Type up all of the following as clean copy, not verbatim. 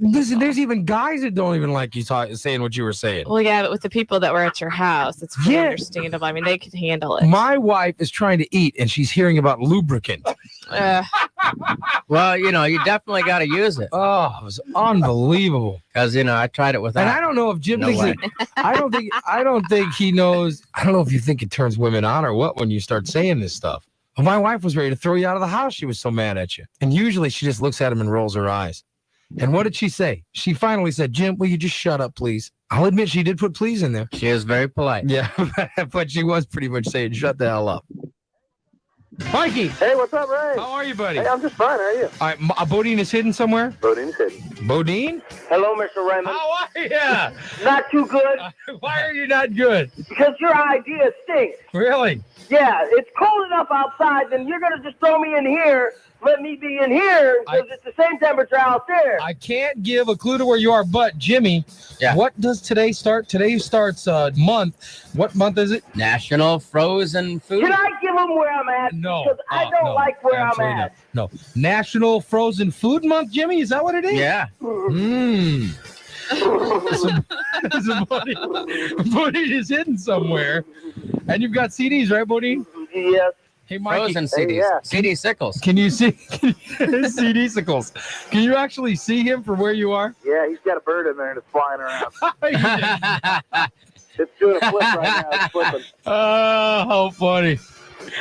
Listen, there's even guys that don't even like you saying what you were saying. Well, yeah, but with the people that were at your house, it's pretty understandable. I mean, they could handle it. My wife is trying to eat, and she's hearing about lubricant. Well, you definitely got to use it. Oh, it was unbelievable. Because I tried it without. And I don't know if Jim thinks it. I don't think he knows. I don't know if you think it turns women on or what when you start saying this stuff. Well, my wife was ready to throw you out of the house. She was so mad at you. And usually she just looks at him and rolls her eyes. And what did she say? She finally said, Jim, will you just shut up, please? I'll admit she did put please in there. She is very polite. Yeah, but she was pretty much saying, shut the hell up. Mikey. Hey, what's up, Ray? How are you, buddy? Hey, I'm just fine. How are you? All right, Bodine is hidden somewhere? Bodine's hidden. Bodine? Hello, Mr. Raymond. How are you? Not too good. Why are you not good? Because your idea stinks. Really? Yeah, it's cold enough outside, then you're going to just throw me in here, let me be in here, because it's the same temperature out there. I can't give a clue to where you are, but Jimmy, what does today start? Today starts month. What month is it? National Frozen Food. Can I give them where I'm at? No. Because I don't like where I'm absolutely at. No. National Frozen Food Month, Jimmy? Is that what it is? Yeah. So Bodine is hidden somewhere. And you've got CDs, right, Bodine? Yes. Hey, Mikey. Frozen CDs. Hey, yeah. CD Sickles. Can you see CD Sickles? Can you actually see him from where you are? Yeah, he's got a bird in there and it's flying around. It's doing a flip right now. It's flipping. Oh, how funny.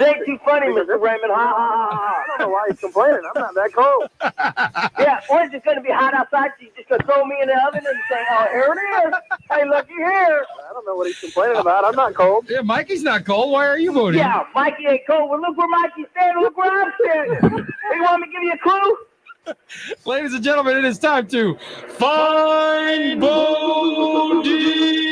Ain't too funny, Mr. Raymond. Ha, ha, ha, ha. I don't know why he's complaining. I'm not that cold. Yeah, or it's just going to be hot outside, so you're just going to throw me in the oven and say, oh, here it is. Hey, looky here. I don't know what he's complaining about. I'm not cold. Yeah, Mikey's not cold. Why are you voting? Yeah, Mikey ain't cold. Well, look where Mikey's standing. Look where I'm standing. You want me to give you a clue? Ladies and gentlemen, it is time to find Bodine.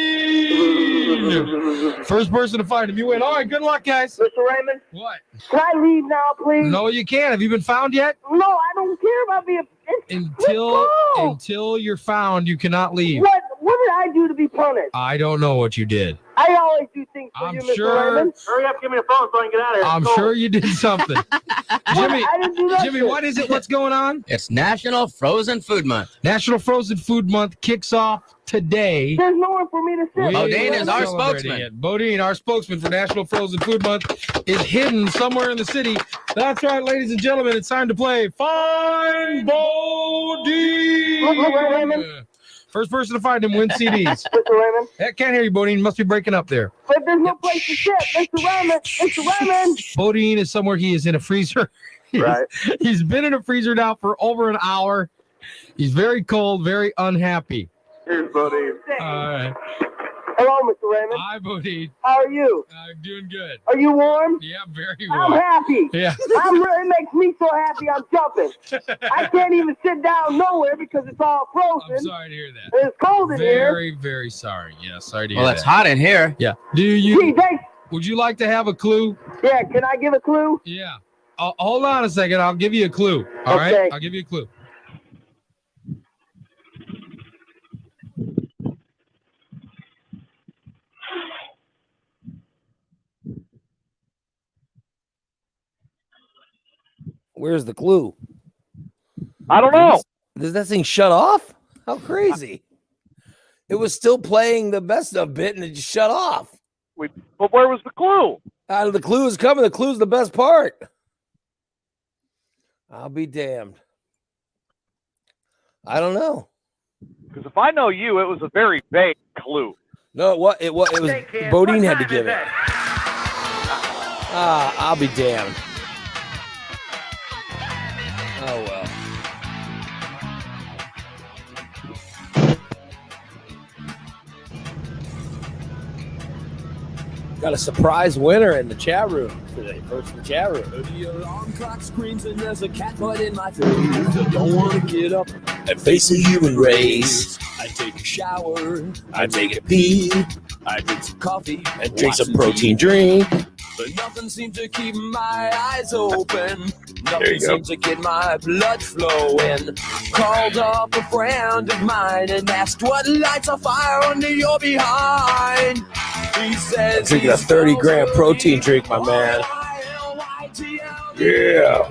First person to find him, you win. All right, good luck, guys. Mr. Raymond? What? Can I leave now, please? No, you can't. Have you been found yet? No, I don't care about being... Until you're found, you cannot leave. What did I do to be punished? I don't know what you did. I always do things for you, Mr. Raymond. Hurry up, give me the phone so I can get out of here. I'm sure you did something. Jimmy, I didn't do nothing. Jimmy, what is it? What's going on? It's National Frozen Food Month. National Frozen Food Month kicks off today. There's nowhere for me to sit. Bodine is our Celebrating spokesman. it. Bodine, our spokesman for National Frozen Food Month, is hidden somewhere in the city. That's right, ladies and gentlemen. It's time to play Find Bodine. First person to find him wins CDs. Mr. Raymond? I can't hear you, Bodine. Must be breaking up there. But there's no place to sit. Mr. Raymond! Mr. Raymond! Bodine is somewhere. He is in a freezer. Right. He's been in a freezer now for over an hour. He's very cold, very unhappy. Here's Bodine. All right. Hello, Mr. Raymond. Hi, Bodine. How are you? I'm doing good. Are you warm? Yeah, very I'm warm. happy. Yeah. It makes me so happy I'm jumping. I can't even sit down nowhere because it's all frozen. I'm sorry to hear that. It's cold in here. Very, very sorry. Yeah, sorry to hear Well, that. it's hot in here. Yeah. Gee, thanks. Would you like to have a clue? Yeah, can I give a clue? Yeah. Hold on a second. I'll give you a clue. All right? Okay. I'll give you a clue. Where's the clue? I don't know. Does that thing shut off? How crazy. It was still playing the best of bit and it just shut off. But where was the clue? The clue is coming. The clue's the best part. I'll be damned. I don't know. Because if I know you, it was a very vague clue. No, it was Bodine had to give it. I'll be damned. Oh well. Got a surprise winner in the chat room today. First in the chat room. The alarm clock screams and there's a cat butt in my face. I don't want to get up and face a human race. I take a shower, I take a pee, I drink some coffee And drink some protein drink. But nothing seems to keep my eyes open. There Nothing you go. seems to get my blood flowing. Called up a friend of mine and asked what lights a fire under your behind. He says Drinking a 30-gram protein drink, my man. Yeah.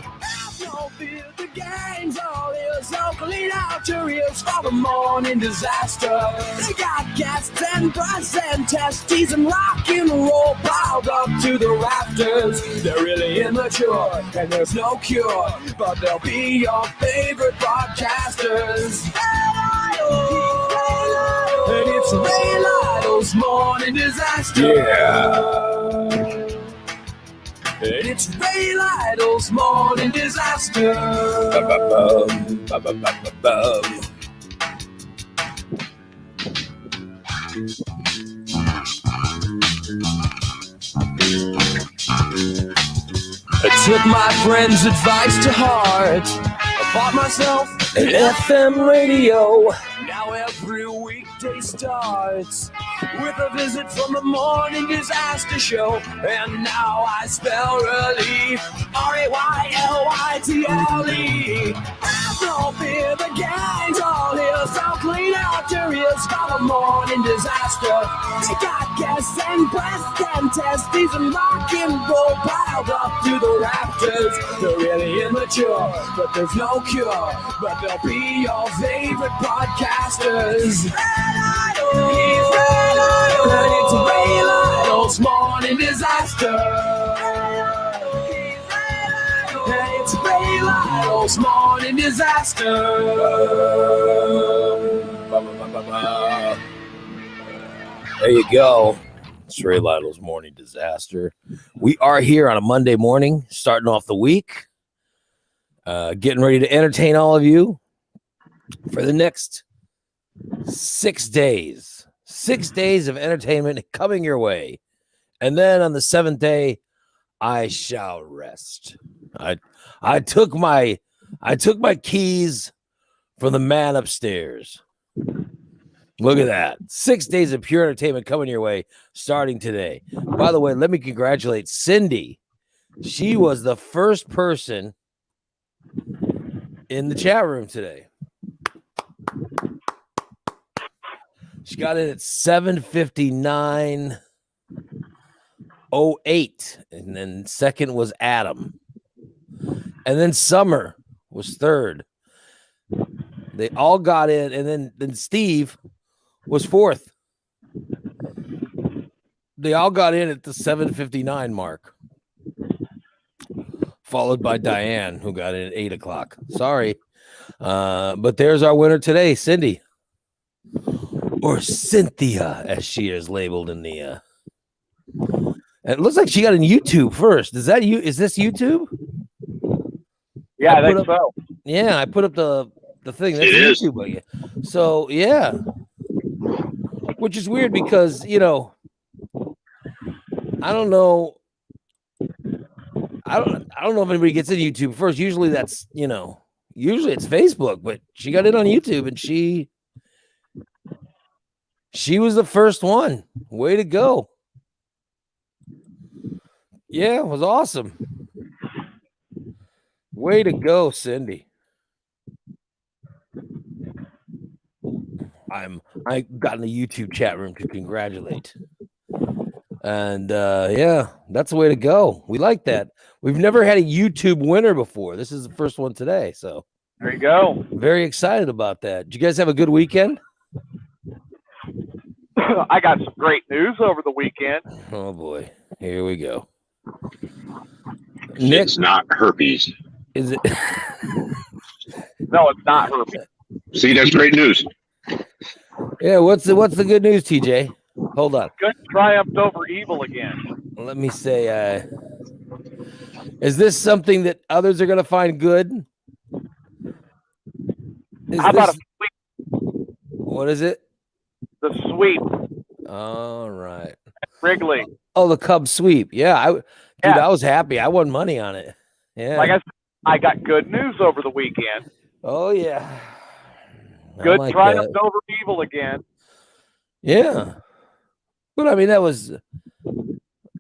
clean out your ears for the morning disaster. They got guests and breasts and testes and rock and roll piled up to the rafters. They're really immature and there's no cure, but they'll be your favorite broadcasters. And it's Ray Lytle's morning disaster. Yeah. And it's Ray Lytle's morning disaster. Ba-ba-bum, ba-ba-ba-ba-bum. I took my friend's advice to heart. I bought myself an FM radio. Now every weekday starts with a visit from the morning disaster show. And now I spell relief, R-A-Y-L-Y-T-L-E. Have no fear, the gang's all here, so clean out your ears for the morning disaster. They got guests and breasts and testes and rock and roll piled up to the rafters. They're really immature, but there's no cure, but they'll be your favorite podcasters. He's Ray Lytle, and it's Ray Lytle's morning disaster. And it's Ray Lytle's morning disaster. There you go. It's Ray Lytle's morning disaster. We are here on a Monday morning, starting off the week, getting ready to entertain all of you for the next 6 days. 6 days of entertainment coming your way. And then on the 7th day, I shall rest. I took my keys from the man upstairs. Look at that. 6 days of pure entertainment coming your way starting today. By the way, let me congratulate Cindy. She was the first person in the chat room today. She got in at 7:59:08, and then second was Adam, and then Summer was third. They all got in, and then Steve was fourth. They all got in at the 7:59 mark, followed by Diane, who got in at 8 o'clock. Sorry, but there's our winner today, Cindy. Or Cynthia, as she is labeled in the. It looks like she got in YouTube first. Is that you? Is this YouTube? Yeah, I think so. Yeah, I put up the thing. That's YouTube. So yeah, which is weird because I don't know. I don't know if anybody gets in YouTube first. Usually that's usually it's Facebook, but she got it on YouTube and she was the first one. Way to go. Yeah, it was awesome. Way to go, Cindy. I got in the YouTube chat room to congratulate. And yeah, that's the way to go. We like that. We've never had a YouTube winner before. This is the first one today. So There you go. very excited about that. Did you guys have a good weekend? I got some great news over the weekend. Oh boy, here we go. Nick, It's not herpes. is it? No, it's not herpes. See, that's great news. Yeah, what's the good news, TJ? Hold on. Good triumphed over evil again. Let me say, is this something that others are going to find good? How about a sweep? What is it? The sweep, All right. Wrigley. Oh, the Cubs sweep. Yeah, Yeah. I was happy. I won money on it. Yeah. Like I said, I got good news over the weekend. Oh yeah. I Good like triumphed that. over evil again. Yeah. But I mean, that was. I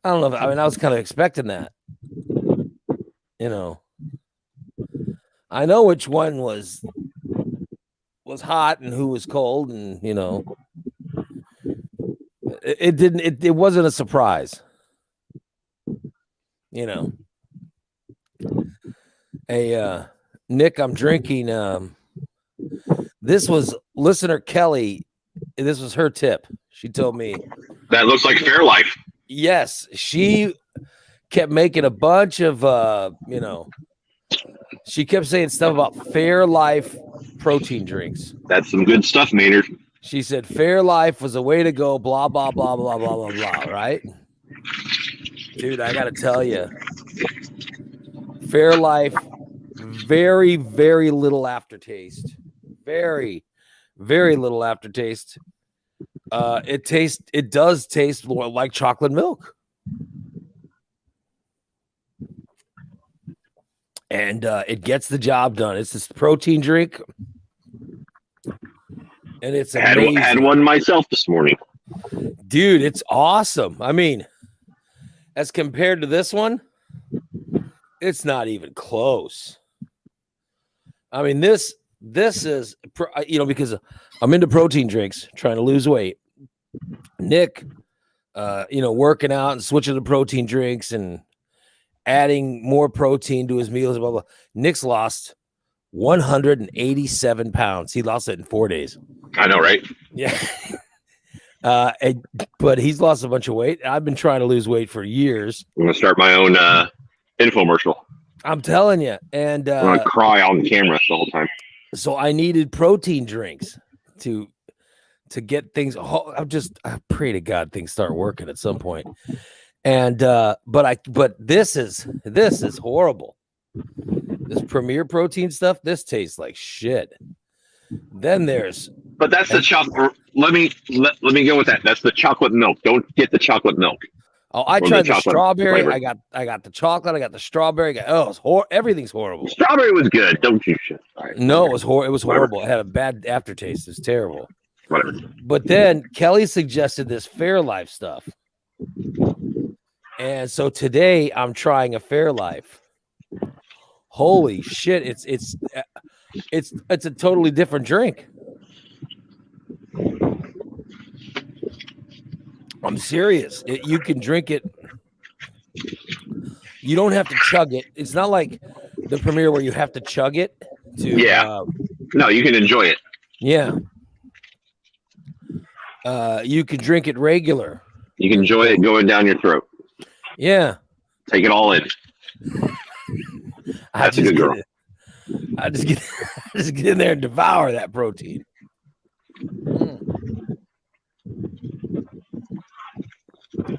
don't know. I mean, I was kind of expecting that. I know which one was hot and who was cold, and it wasn't a surprise. Hey, Nick, I'm drinking This was listener Kelly. This was her tip. She told me, That looks like Fairlife. yes, she kept making a bunch of, she kept saying stuff about Fairlife protein drinks. That's some good stuff, Maynard. She said Fairlife was a way to go, blah, blah, blah, blah, blah, blah, blah, right? Dude, I got to tell you, Fairlife, very, very little aftertaste. Very, very little aftertaste. It does taste more like chocolate milk. And it gets the job done. It's this protein drink. And it's amazing. Had one myself this morning. Dude, it's awesome. I mean, as compared to this one, it's not even close. I mean, this is, because I'm into protein drinks, trying to lose weight. Nick, working out and switching to protein drinks and adding more protein to his meals, blah, blah. Nick's lost 187 pounds. He lost it in 4 days. I know, right? Yeah. But he's lost a bunch of weight. I've been trying to lose weight for years. I'm gonna start my own infomercial. I'm telling you. And I'm gonna cry on camera the whole time. so I needed protein drinks to get things. I pray to God things start working at some point. And but this is horrible. This Premier Protein stuff, this tastes like shit. Then there's, But that's the chocolate. Let me go with that. That's the chocolate milk. Don't get the chocolate milk. I the tried the chocolate strawberry. flavor. I got the chocolate. I got the strawberry. Everything's horrible. Strawberry was good. Don't you shit. All right. No, it was It was Whatever. horrible. It had a bad aftertaste. It was terrible. Whatever. But then Kelly suggested this Fairlife stuff. And so today I'm trying a Fairlife. Holy shit, it's a totally different drink. I'm serious. You can drink it. You don't have to chug it. It's not like the Premier where you have to chug it to Yeah. No, you can enjoy it. yeah. You can drink it regular. You can enjoy it going down your throat. Yeah. Take it all in. That's a good girl. I just get in there and devour that protein.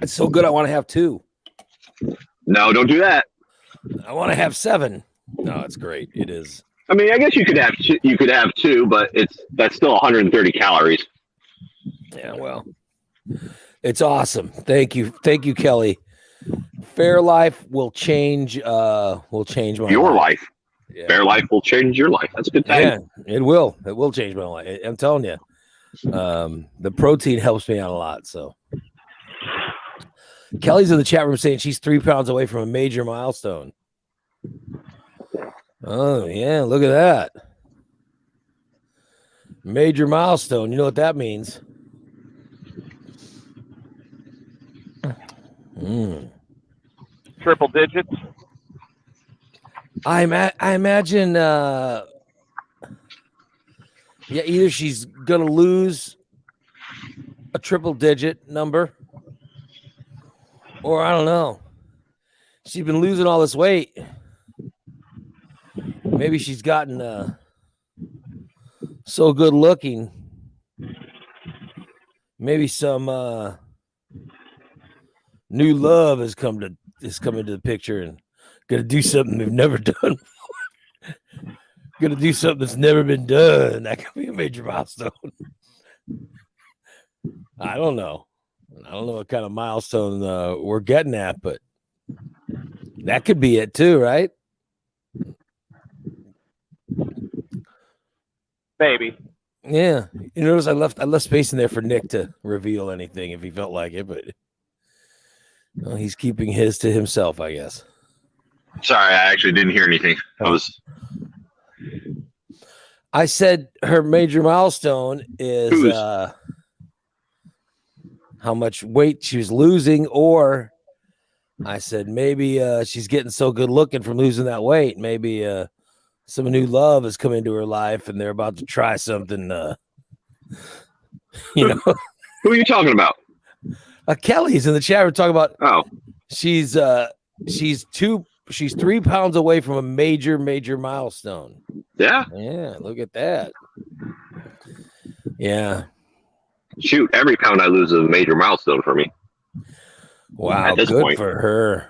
It's so good. I want to have 2. No, don't do that. I want to have 7. No, it's great. It is. I mean, I guess you could have 2, but that's still 130 calories. Yeah. Well, it's awesome. Thank you, Kelly. Fairlife will change. Will change my Your life. Yeah. Fairlife will change your life. That's a good thing. Yeah, it will. It will change my life. I'm telling you. The protein helps me out a lot. So Kelly's in the chat room saying she's 3 pounds away from a major milestone. Oh yeah, look at that. Major milestone. You know what that means? Triple digits. I imagine either she's gonna lose a triple digit number, or I don't know. She's been losing all this weight. Maybe she's gotten so good looking. Maybe some new love has come into the picture and gonna do something they've never done. Gonna do something that's never been done. That could be a major milestone. I don't know. I don't know what kind of milestone we're getting at, but that could be it too, right? Maybe. Yeah. You notice I left space in there for Nick to reveal anything if he felt like it, but he's keeping his to himself, I guess. Sorry, I actually didn't hear anything. I said her major milestone is how much weight she was losing, or I said maybe she's getting so good looking from losing that weight. Maybe some new love has come into her life, and they're about to try something. You know, Who are you talking about? Kelly's in the chat. We're talking about Oh, she's 3 pounds away from a major milestone. yeah. Yeah, look at that. Yeah. Shoot, every pound I lose is a major milestone for me. Wow, At this good point. for her.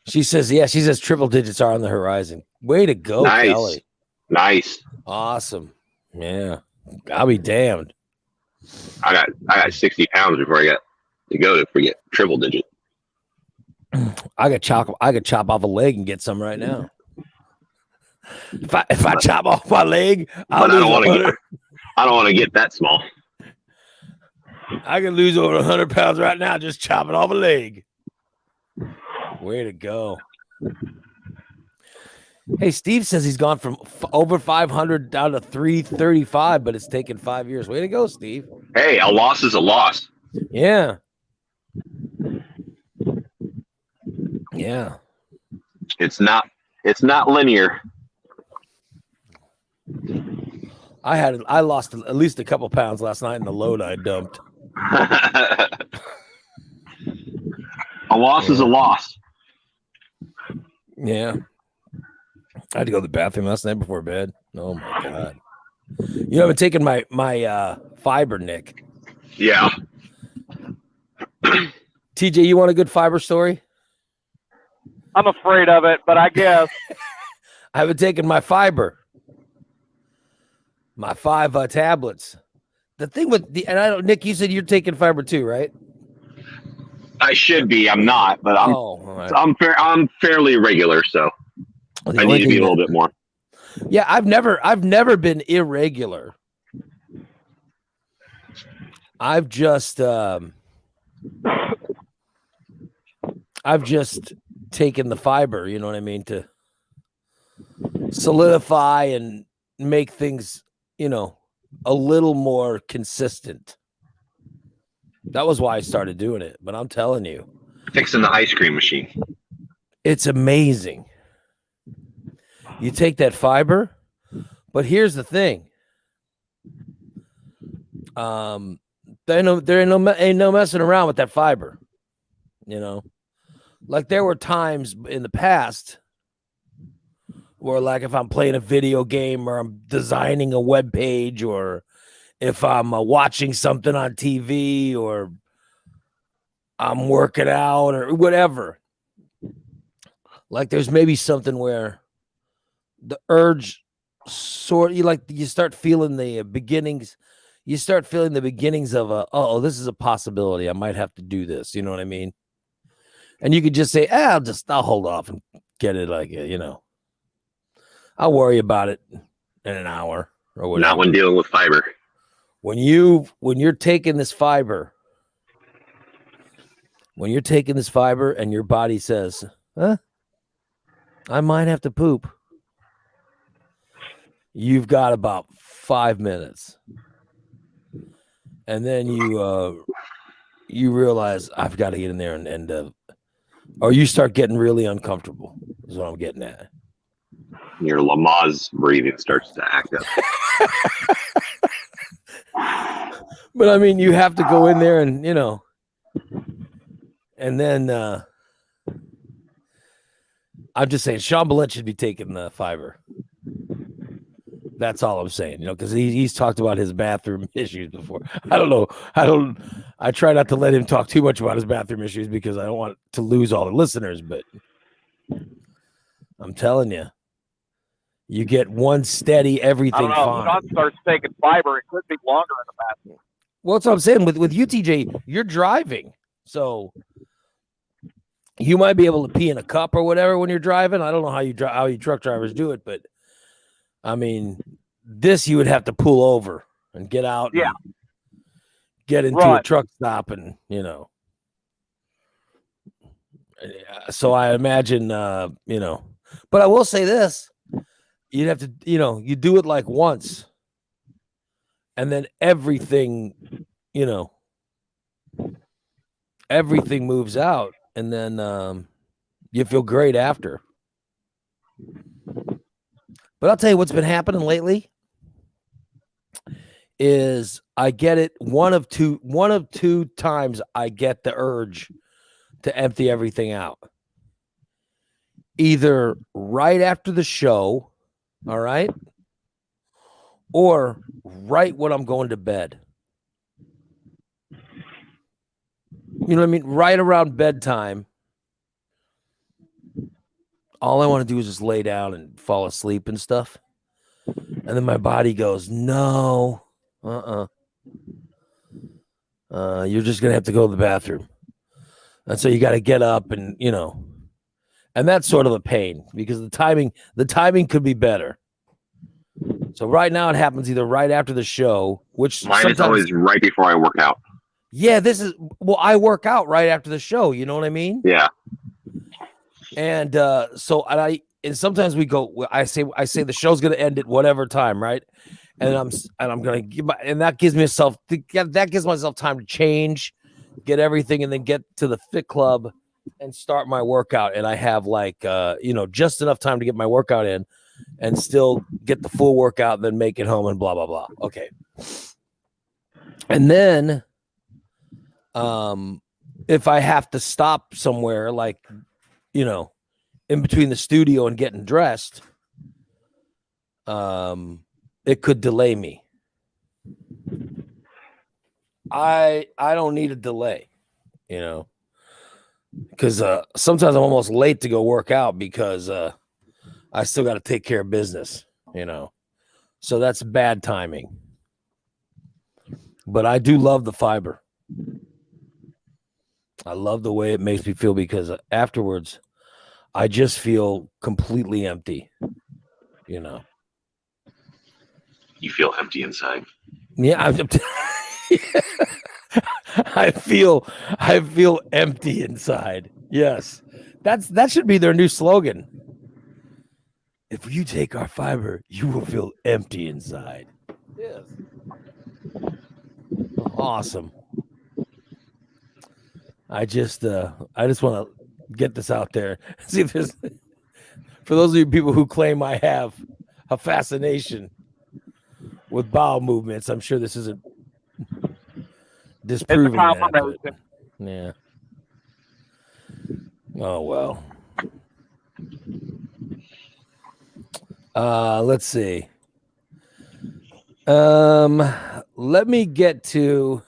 She says triple digits are on the horizon. Way to go, Nice. Kelly. Nice. Awesome. Yeah. I'll be damned. I got 60 pounds before I got to go to forget triple digit. I could chop off a leg and get some right now. If I chop off my leg, I'll But I don't lose want to get that small. I can lose over 100 pounds right now just chopping off a leg. Way to go. Hey, Steve says he's gone from over 500 down to 335, but it's taken 5 years. Way to go, Steve. Hey, a loss is a loss. Yeah. Yeah. It's not linear. I lost at least a couple pounds last night in the load I dumped. A loss is a loss. Yeah. I had to go to the bathroom last night before bed. Oh my God. You haven't taken my fiber, Nick. Yeah. TJ, you want a good fiber story? I'm afraid of it, but I guess. I haven't taken my fiber. My 5 tablets. The thing with Nick, you said you're taking fiber too, right? I should be. I'm not, but all right. I'm fairly regular, so Well, the I only need to be thing a little bit more. Yeah, I've never been irregular. I've just taken the fiber, you know what I mean, to solidify and make things, a little more consistent. That was why I started doing it. But I'm telling you, Fixing the ice cream machine. it's amazing. You take that fiber, but here's the thing. There ain't no messing around with that fiber. Like there were times in the past where, like, if I'm playing a video game or I'm designing a web page, or if I'm watching something on TV, or I'm working out or whatever, like there's maybe something where the urge you start feeling the beginnings. You start feeling the beginnings of this is a possibility. I might have to do this. You know what I mean? And you could just say, I'll hold off and get it. I'll worry about it in an hour or whatever. Not when dealing with fiber. When you're taking this fiber, and your body says, I might have to poop. You've got about 5 minutes. And then you realize I've got to get in there and or you start getting really uncomfortable is what I'm getting at. Your Lamaze breathing starts to act up. But I mean, you have to go in there and, and then I'm just saying Sean Billette should be taking the fiber. That's all I'm saying, because he's talked about his bathroom issues before. I try not to let him talk too much about his bathroom issues because I don't want to lose all the listeners, but I'm telling you, you get one steady, everything I don't know. fine. If Sean starts taking fiber, it could be longer in the bathroom. Well, that's what I'm saying. With you, TJ, you're driving. So you might be able to pee in a cup or whatever when you're driving. I don't know how you truck drivers do it, but I mean, this you would have to pull over and get out. Yeah. And get into a truck stop and, So I imagine, but I will say this. You'd have to, you do it like once. And then everything, everything moves out. And then you feel great after. But I'll tell you what's been happening lately is I get it one of two times I get the urge to empty everything out. Either right after the show, all right, or right when I'm going to bed. You know what I mean? Right around bedtime. All I want to do is just lay down and fall asleep and stuff. And then my body goes, no, you're just going to have to go to the bathroom. And so you got to get up and, and that's sort of a pain because the timing could be better. So right now it happens either right after the show, which Mine is always right before I work out. Yeah, I work out right after the show. You know what I mean? Yeah. And sometimes we go. I say the show's gonna end at whatever time, right? And I'm gonna that gives myself time to change, get everything, and then get to the fit club and start my workout. And I have just enough time to get my workout in, and still get the full workout, and then make it home and blah blah blah. Okay, and then if I have to stop somewhere, in between the studio and getting dressed, it could delay me. I don't need a delay, because sometimes I'm almost late to go work out because I still got to take care of business, so that's bad timing. But I do love the fiber. I love the way it makes me feel because afterwards I just feel completely empty, You feel empty inside. Yeah, I feel empty inside. Yes. That should be their new slogan. If you take our fiber, you will feel empty inside. Yes. Awesome. I just want to get this out there. See if there's, for those of you people who claim I have a fascination with bowel movements, I'm sure this isn't disproving that. But, yeah. Oh well. Let's see. Let me get to.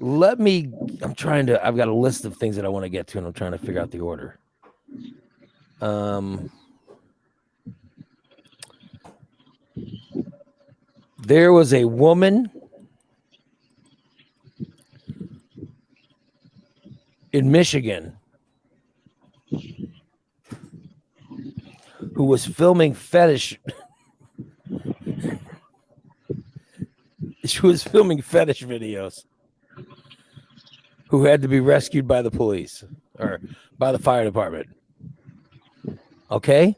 I've got a list of things that I want to get to, and I'm trying to figure out the order. There was a woman in Michigan who was filming fetish. She was filming fetish videos. Who had to be rescued by the police or by the fire department. Okay?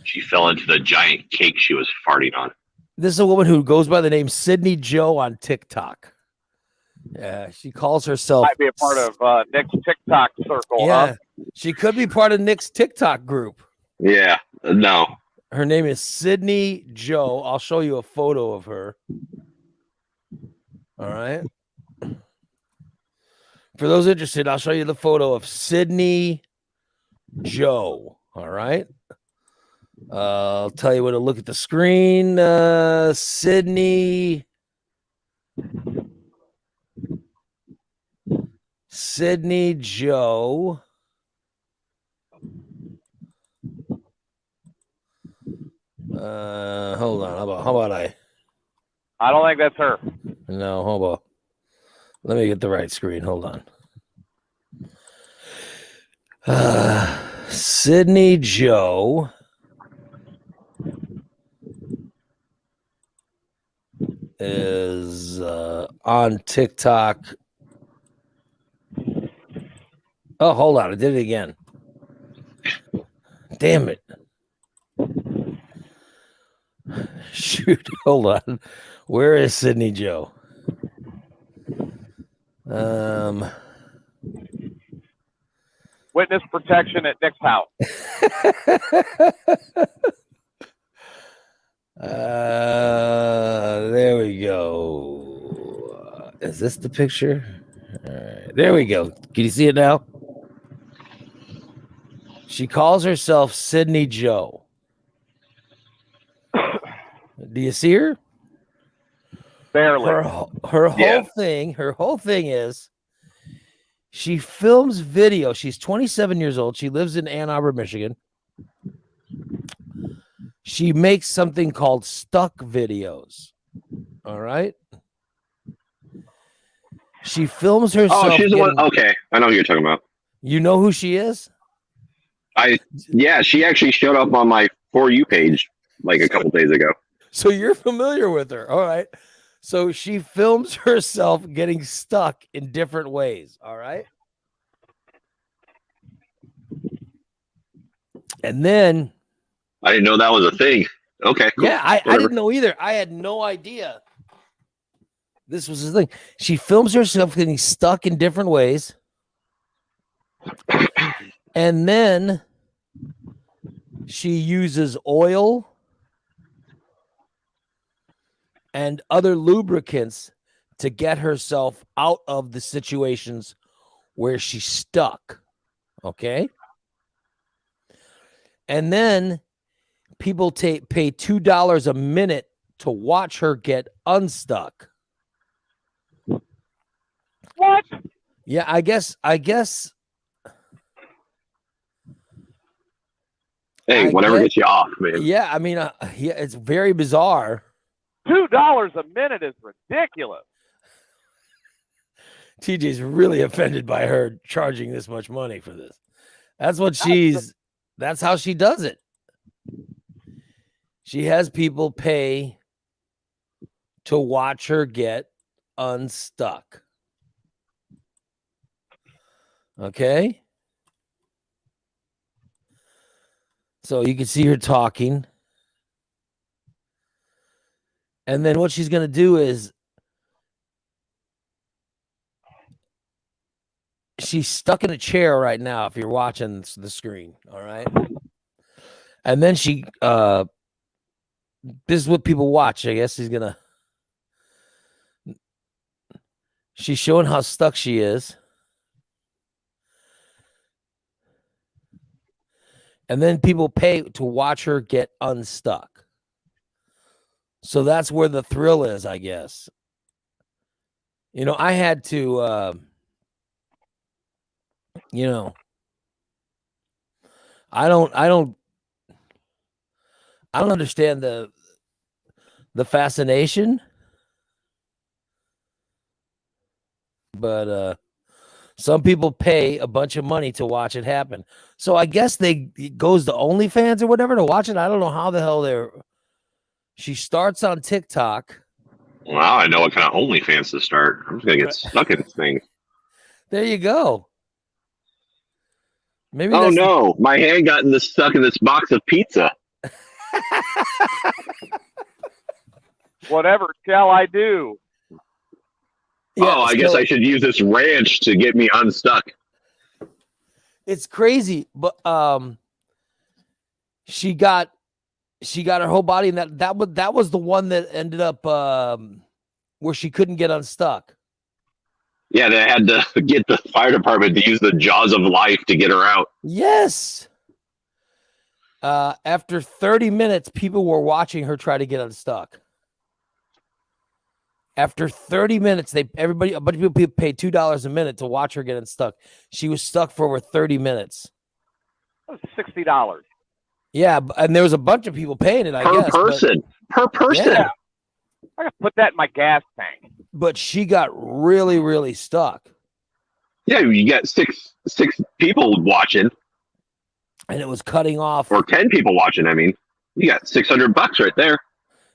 She fell into the giant cake she was farting on. This is a woman who goes by the name Sydney Joe on TikTok. She calls herself... Might be a part of Nick's TikTok circle, Yeah, huh? she could be part of Nick's TikTok group. Yeah. No. Her name is Sydney Joe. I'll show you a photo of her. All right? For those interested, I'll show you the photo of Sydney Joe. All right. I'll tell you what to look at the screen. Sydney Joe. Hold on. How about I? I don't think that's her. No, hold on. Let me get the right screen. Hold on. Sydney Joe is on TikTok. Oh, hold on. I did it again. Damn it. Shoot. Hold on. Where is Sydney Joe? Well, Witness protection at Nick's house. There we go. Is this the picture? All right, there we go. Can you see it now? She calls herself Sydney Joe. Do you see her? Barely. Her whole thing is she films video. She's 27 years old. She lives in Ann Arbor, Michigan. She makes something called stuck videos. All right. She films herself. Oh, she's the one. Okay, I know who you're talking about. You know who she is? Yeah, she actually showed up on my For You page like a couple days ago. So you're familiar with her. All right. So she films herself getting stuck in different ways. All right. And then I didn't know that was a thing. Okay, cool. yeah, I Whatever. didn't know either. I had no idea this was the thing. She films herself getting stuck in different ways. And then she uses oil and other lubricants to get herself out of the situations where she's stuck. Okay. And then people pay $2 a minute to watch her get unstuck. What? Yeah, I guess. Hey, I whatever get- gets you off, man. Yeah, I mean, yeah, it's very bizarre. $2 a minute is ridiculous. TJ's really offended by her charging this much money for this. That's how she does it. She has people pay to watch her get unstuck. Okay. So you can see her talking. And then what she's going to do is she's stuck in a chair right now if you're watching the screen, all right? And then she this is what people watch. I guess she's showing how stuck she is. And then people pay to watch her get unstuck. So that's where the thrill is, I guess. You know, I had to I don't understand the fascination, but some people pay a bunch of money to watch it happen. So I guess it goes to OnlyFans or whatever to watch it. I don't know how the hell she starts on TikTok. Wow, I know what kind of OnlyFans to start. I'm just gonna get stuck in this thing. There you go. Maybe Oh that's no, my hand got stuck in this box of pizza. Whatever shall I do? Oh, I guess so I should use this ranch to get me unstuck. it's crazy, but she got her whole body, and that was the one that ended up where she couldn't get unstuck. Yeah, they had to get the fire department to use the jaws of life to get her out. Yes. After 30 minutes, people were watching her try to get unstuck. After 30 minutes, a bunch of people paid $2 a minute to watch her get unstuck. She was stuck for over 30 minutes. That was $60. Yeah, and there was a bunch of people paying it, I Per guess. person. Per person. Yeah. I gotta put that in my gas tank. But she got really, really stuck. Yeah, you got six people watching, And it was cutting off. or 10 people watching. I mean, you got $600 right there.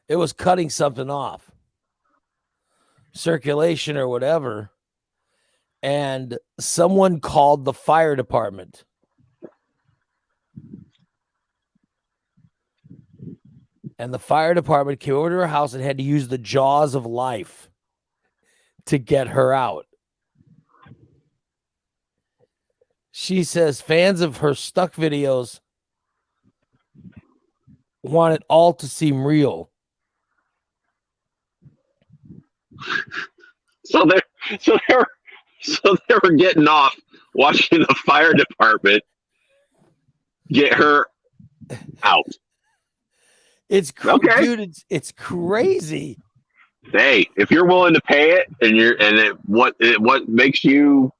It was cutting something off. Circulation or whatever. And someone called the fire department. And the fire department came over to her house and had to use the jaws of life to get her out. She says fans of her stuck videos want it all to seem real. So they were getting off watching the fire department get her out. Okay. Dude, it's crazy. Hey, if you're willing to pay it and what makes you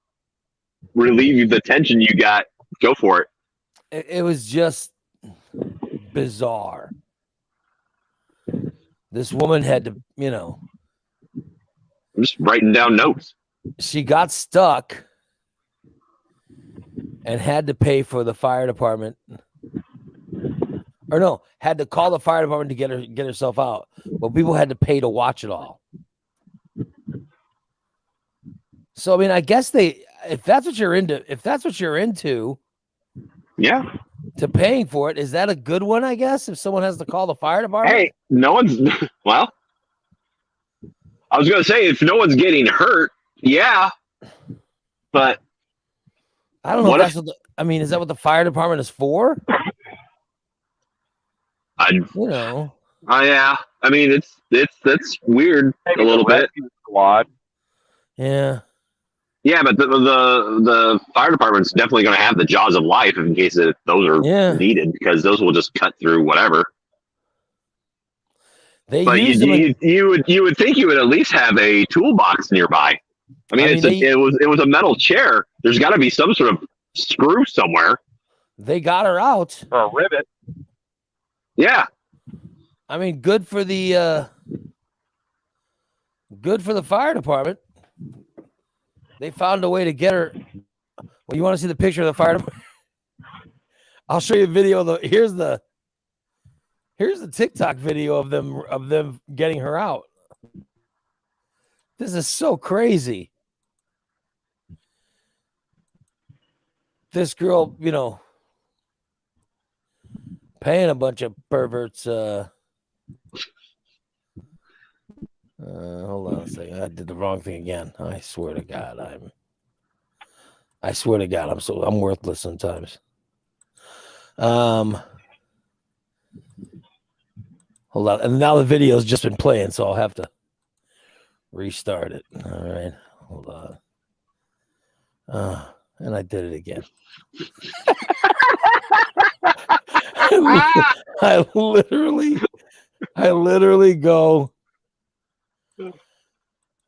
relieve the tension you got, go for it. It was just bizarre. This woman had to, I'm just writing down notes. she got stuck and had to pay for the fire department. Or no, had to call the fire department to get herself out. But people had to pay to watch it all. So I mean, I guess if that's what you're into, Yeah. to paying for it, is that a good one? I guess if someone has to call the fire department. Hey, no one's well. I was gonna say if no one's getting hurt, yeah. But I don't know. What If that's is that what the fire department is for? yeah. I mean, that's weird Maybe a little the bit. rescue squad. Yeah. Yeah, but the fire department's definitely going to have the jaws of life in case those are needed, because those will just cut through whatever. They But use you would think you would at least have a toolbox nearby. I mean, it was a metal chair. There's got to be some sort of screw somewhere. They got her out. Or a rivet. Yeah. I mean, good for the fire department. They found a way to get her. Well, you want to see the picture of the fire department? I'll show you a video of here's the TikTok video of them getting her out. This is so crazy. This girl, paying a bunch of perverts. Hold on a second. I did the wrong thing again. I swear to God, I'm worthless sometimes. Hold on. And now the video's just been playing, so I'll have to restart it. All right. Hold on. And I did it again. I literally go.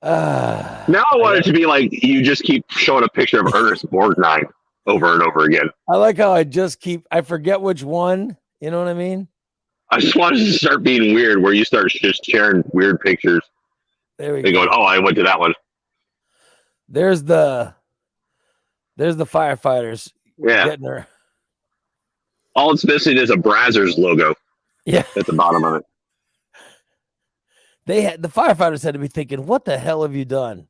Now I want it to be like you just keep showing a picture of Ernest Borgnine over and over again. I like how I forget which one. You know what I mean? I just want it to start being weird, where you start just sharing weird pictures. There we They go. go, oh, I went to that one. There's the firefighters Yeah. getting her. All it's missing is a Brazzers logo. Yeah. At the bottom of it. The firefighters had to be thinking, what the hell have you done?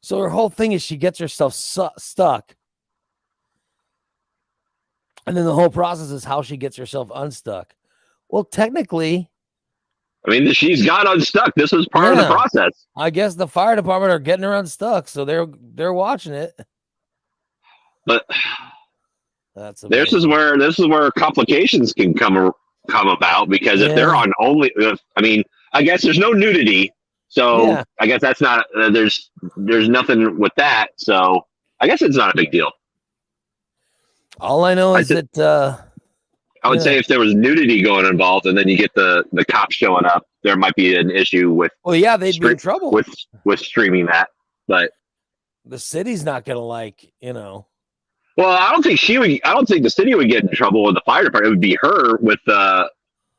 So her whole thing is she gets herself stuck. And then the whole process is how she gets herself unstuck. Well, technically, I mean, she's got unstuck. This was part of the process. I guess the fire department are getting her unstuck, so they're watching it. But that's this is where complications can come about, because if they're on I guess there's no nudity, so I guess that's not there's nothing with that, so I guess it's not a big deal. All I know is that I would say if there was nudity going involved, and then you get the cops showing up, there might be an issue with. Well, yeah, they'd be in trouble with streaming that, but the city's not gonna Well, I don't think the city would get in trouble with the fire department. It would be her with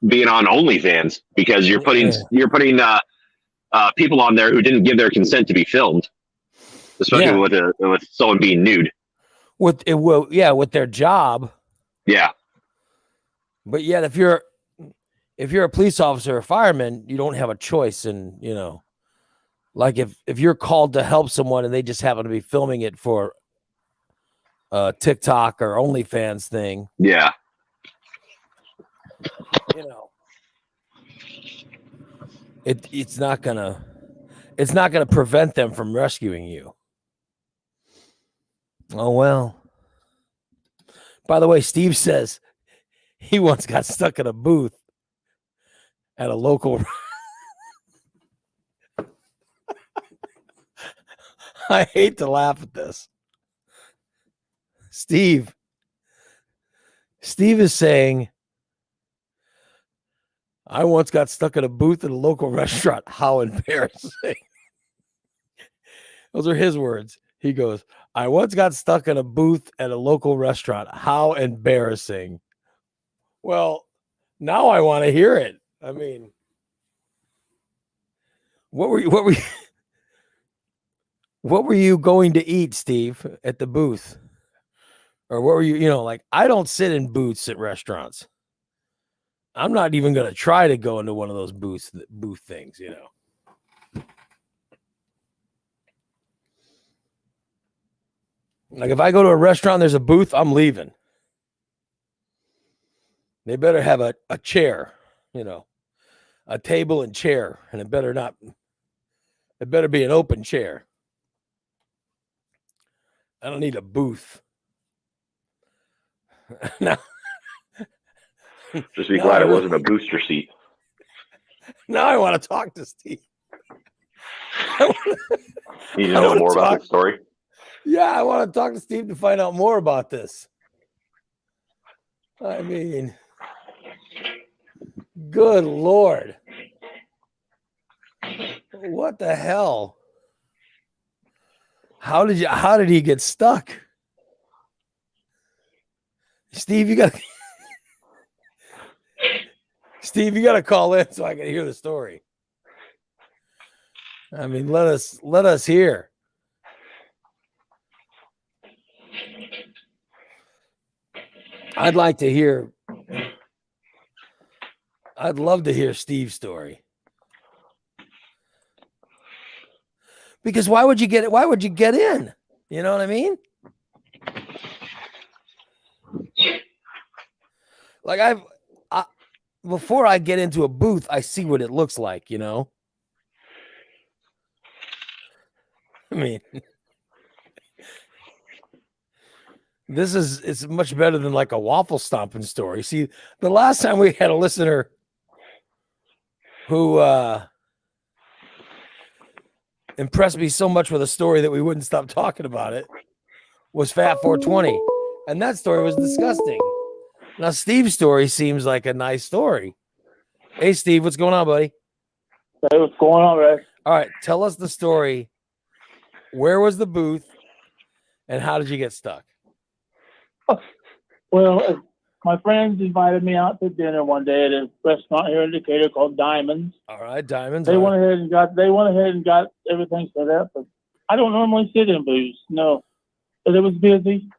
being on OnlyFans, because you're putting people on there who didn't give their consent to be filmed, especially with someone being nude. With their job. Yeah. But yet, if you're a police officer or fireman, you don't have a choice. And like if you're called to help someone and they just happen to be filming it for TikTok or OnlyFans thing. Yeah. It's not gonna prevent them from rescuing you. Oh, well. By the way, Steve says he once got stuck in a booth at a local. I hate to laugh at this. Steve is saying, I once got stuck in a booth at a local restaurant. How embarrassing. Those are his words. He goes, I once got stuck in a booth at a local restaurant. How embarrassing. Well, now I want to hear it. I mean, what were you going to eat, Steve, at the booth? Or what were you, like, I don't sit in booths at restaurants. I'm not even going to try to go into one of those booth things, Like if I go to a restaurant, there's a booth, I'm leaving. They better have a chair, a table and chair, and it better be an open chair. I don't need a booth. Now, Just be glad it wasn't a booster seat. now I want to talk to Steve. Need to know more about the story? Yeah, I want to talk to Steve to find out more about this. I mean, good Lord. What the hell? How did he get stuck? Steve, you got to call in so I can hear the story. I mean, let us hear. I'd love to hear Steve's story. Because why would you get in? You know what I mean? Like before I get into a booth, I see what it looks like, I mean, it's much better than like a waffle stomping story. See, the last time we had a listener who impressed me so much with a story that we wouldn't stop talking about it was Fat 420. And that story was disgusting. Now, Steve's story seems like a nice story. Hey, Steve, what's going on, buddy? Hey, what's going on, Ray? All right, tell us the story. Where was the booth, and how did you get stuck? Well, my friends invited me out to dinner one day at a restaurant here in Decatur called Diamonds. All right, Diamonds. They went ahead and got everything set up, but I don't normally sit in booths, no. But it was busy.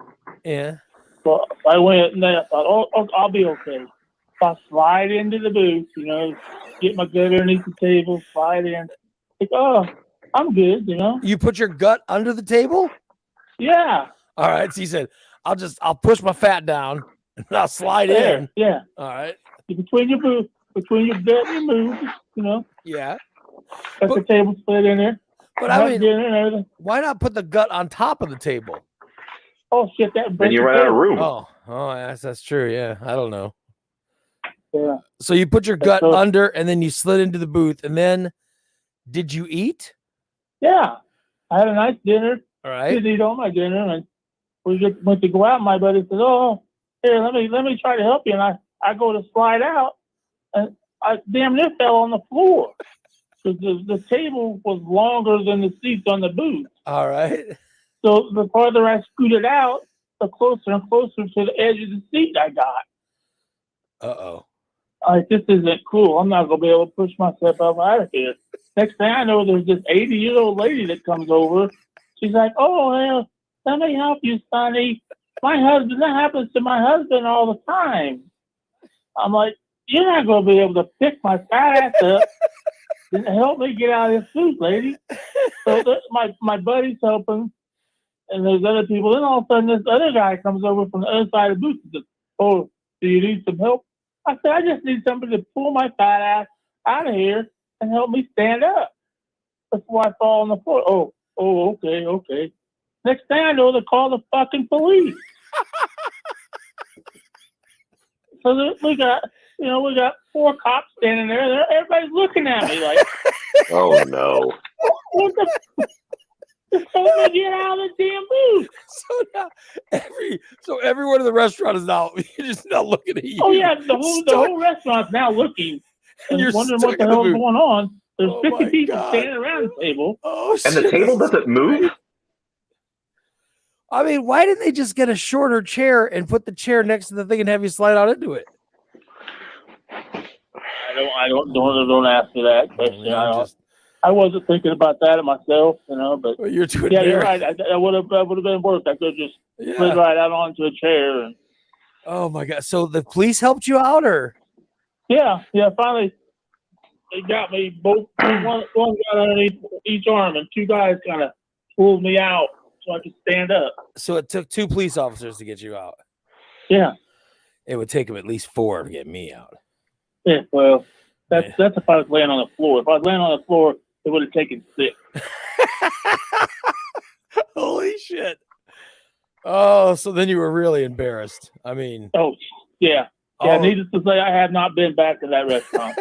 Yeah. So I went and I thought, oh, I'll be okay. So I slide into the booth, get my gut underneath the table, slide in. Like, oh, I'm good, You put your gut under the table? Yeah. All right. So you said, I'll push my fat down and I'll slide in. Yeah. All right. Between your gut and your moves, Yeah. Got the table split in there. But I mean, why not put the gut on top of the table? Oh shit! Then you run out of room. Oh, that's true. Yeah, I don't know. Yeah. So you put your gut under, and then you slid into the booth, and then did you eat? Yeah, I had a nice dinner. All right. Didn't eat all my dinner, and we just went to go out. My buddy said, "Oh, here, let me try to help you." And I go to slide out, and I damn near fell on the floor because the table was longer than the seats on the booth. All right. So the farther I scooted out, the closer and closer to the edge of the seat I got. Uh-oh. This isn't cool. I'm not going to be able to push myself up out of here. Next thing I know, there's this 80-year-old lady that comes over. She's like, oh, let me help you, Sonny. That happens to my husband all the time. I'm like, you're not going to be able to pick my fat ass up and help me get out of this booth, lady. So my buddy's helping. And there's other people. Then all of a sudden, this other guy comes over from the other side of the booth and says, oh, do you need some help? I said, I just need somebody to pull my fat ass out of here and help me stand up before I fall on the floor. Oh, okay. Next thing I know, they call the fucking police. So we got 4 cops standing there. Everybody's looking at me like, Oh no. what the? Just told me to get out of the damn booth. So now everyone in the restaurant is now you're just not looking at you. Oh yeah, the whole restaurant's now looking and You're wondering stuck what the in the hell's booth. going on. There's Oh 50 my people God. standing around the table. Oh, And the shit. table doesn't move? I mean, why didn't they just get a shorter chair and put the chair next to the thing and have you slide out into it? Don't ask me that question. I wasn't thinking about that myself, but Well, you're too yeah, you're embarrassed. right. I would have been worse. I could have just slid Yeah. right out onto a chair and Oh my God. So the police helped you out, or yeah. Finally, they got me both. One got underneath each arm, and 2 guys kind of pulled me out so I could stand up. so it took 2 police officers to get you out. Yeah. It would take them at least 4 to get me out. Yeah. Well, that's Yeah. if I was laying on the floor. If I was laying on the floor, it would have taken 6. Holy shit. Oh, so then you were really embarrassed. I mean, Oh, yeah. Yeah. oh, Needless to say, I have not been back to that restaurant.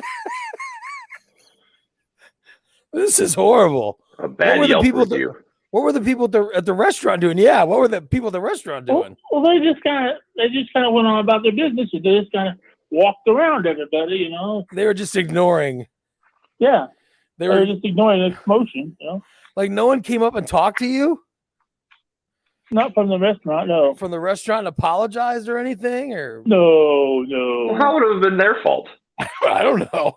this is horrible. A bad were the Yelp people review. What were the people at the restaurant doing? Yeah, what were the people at the restaurant doing? Well, they just kind of went on about their business. And they just kind of walked around everybody, They were just ignoring. Yeah. They They were were just ignoring the commotion, like, no one came up and talked to you Not from the restaurant, no. from the restaurant and apologized or anything, or No. Well, how would it have been their fault? I don't know.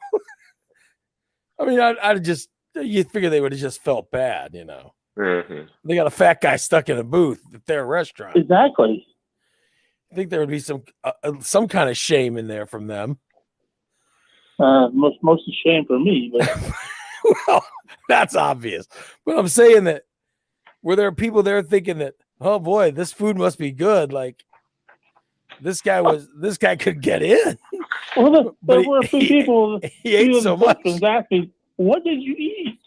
I mean, I just you figure they would have just felt bad, Mhm. They got a fat guy stuck in a booth at their restaurant. Exactly. I think there would be some kind of shame in there from them. Most shame for me, but Well, that's obvious. But I'm saying that were there people there thinking that, oh boy, this food must be good? Like this guy could get in. well, But there were a few people. He ate few so much. Americans asked me, "What did you eat?"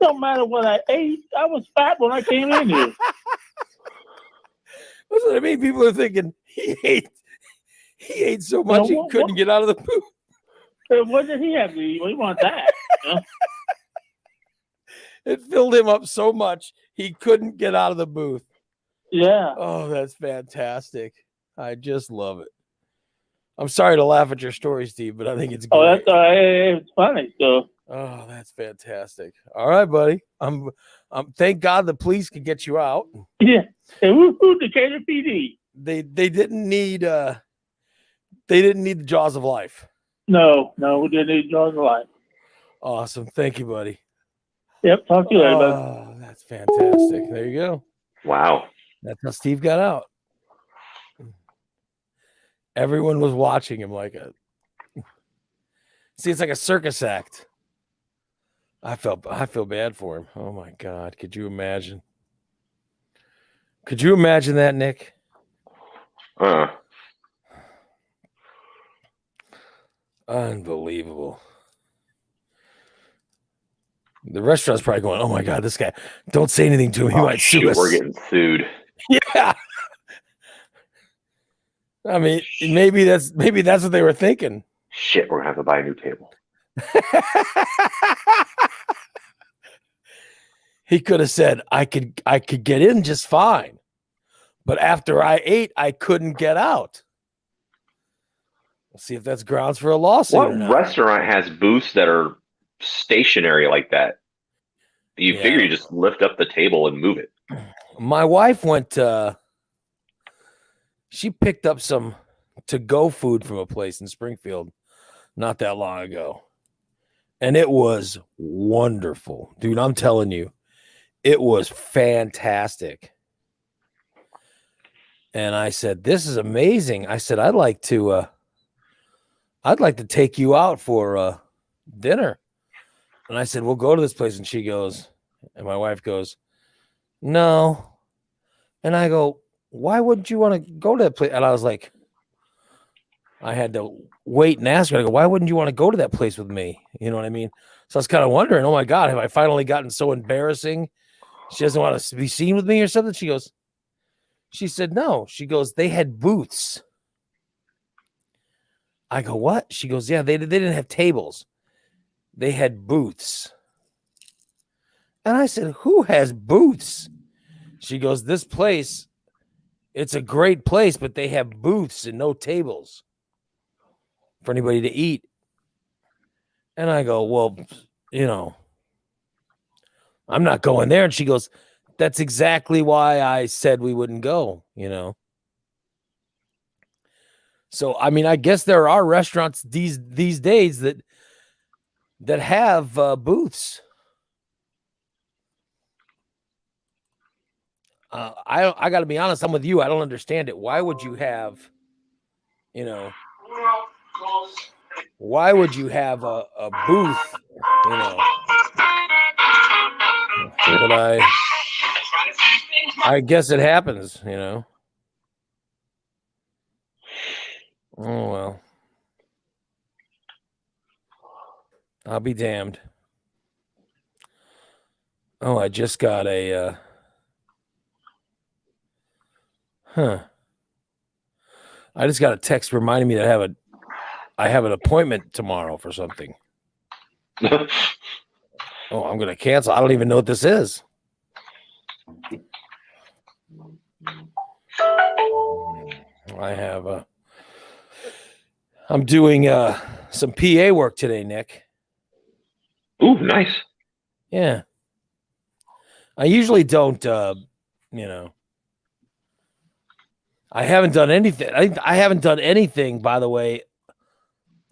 Don't matter what I ate. I was fat when I came in here. That's what I mean. People are thinking he ate so much he what- couldn't get out of the booth. What did he have to eat? We want that. It filled him up so much he couldn't get out of the booth. Yeah. Oh, that's fantastic. I just love it. I'm sorry to laugh at your story, Steve, but I think it's great. Oh, that's it's funny. So Oh, that's fantastic. All right, buddy. Thank God the police could get you out. yeah. And woo-hoo, Decatur PD. They didn't need the jaws of life. No, we didn't need Jaws of Life. Awesome. Thank you, buddy. Yep. Talk to you later, bud. Oh, that's fantastic. There you go. Wow. That's how Steve got out. Everyone was watching him like a. See, it's like a circus act. I feel bad for him. Oh my God. Could you imagine? Could you imagine that, Nick? Unbelievable. The restaurant's probably going, oh my God, this guy, don't say anything to him. He might sue Shoot, us. we're getting sued. Yeah. I mean, maybe that's what they were thinking. Shit, we're gonna have to buy a new table. He could have said, I could get in just fine. But after I ate, I couldn't get out. We'll see if that's grounds for a lawsuit. What or not. restaurant has booths that are stationary like that? You Yeah. figure you just lift up the table and move it. My wife went she picked up some to-go food from a place in Springfield not that long ago. And it was wonderful. Dude, I'm telling you, it was fantastic. And I said, this is amazing. I said, I'd like to take you out for dinner. And I said, we'll go to this place. And she goes, and my wife goes, no. And I go, why wouldn't you want to go to that place? And I was like, I had to wait and ask her. I go, why wouldn't you want to go to that place with me? You know what I mean? So I was kind of wondering, oh my God, have I finally gotten so embarrassing She doesn't want to be seen with me or something. She said, no. She goes, they had booths. I go, what? She goes, yeah, they didn't have tables. They had booths. And I said, who has booths? She goes, this place, it's a great place, but they have booths and no tables for anybody to eat. And I go, well, I'm not going there. And she goes, that's exactly why I said we wouldn't go, So, I mean, I guess there are restaurants these days that have booths. I got to be honest. I'm with you. I don't understand it. Why would you have, why would you have a booth, But I guess it happens, Oh, well. I'll be damned. Oh, I just got a I just got a text reminding me that I have an appointment tomorrow for something. Oh, I'm going to cancel. I don't even know what this is. I'm doing some PA work today, Nick. Ooh, nice. Yeah. I usually don't, I haven't done anything. I haven't done anything, by the way.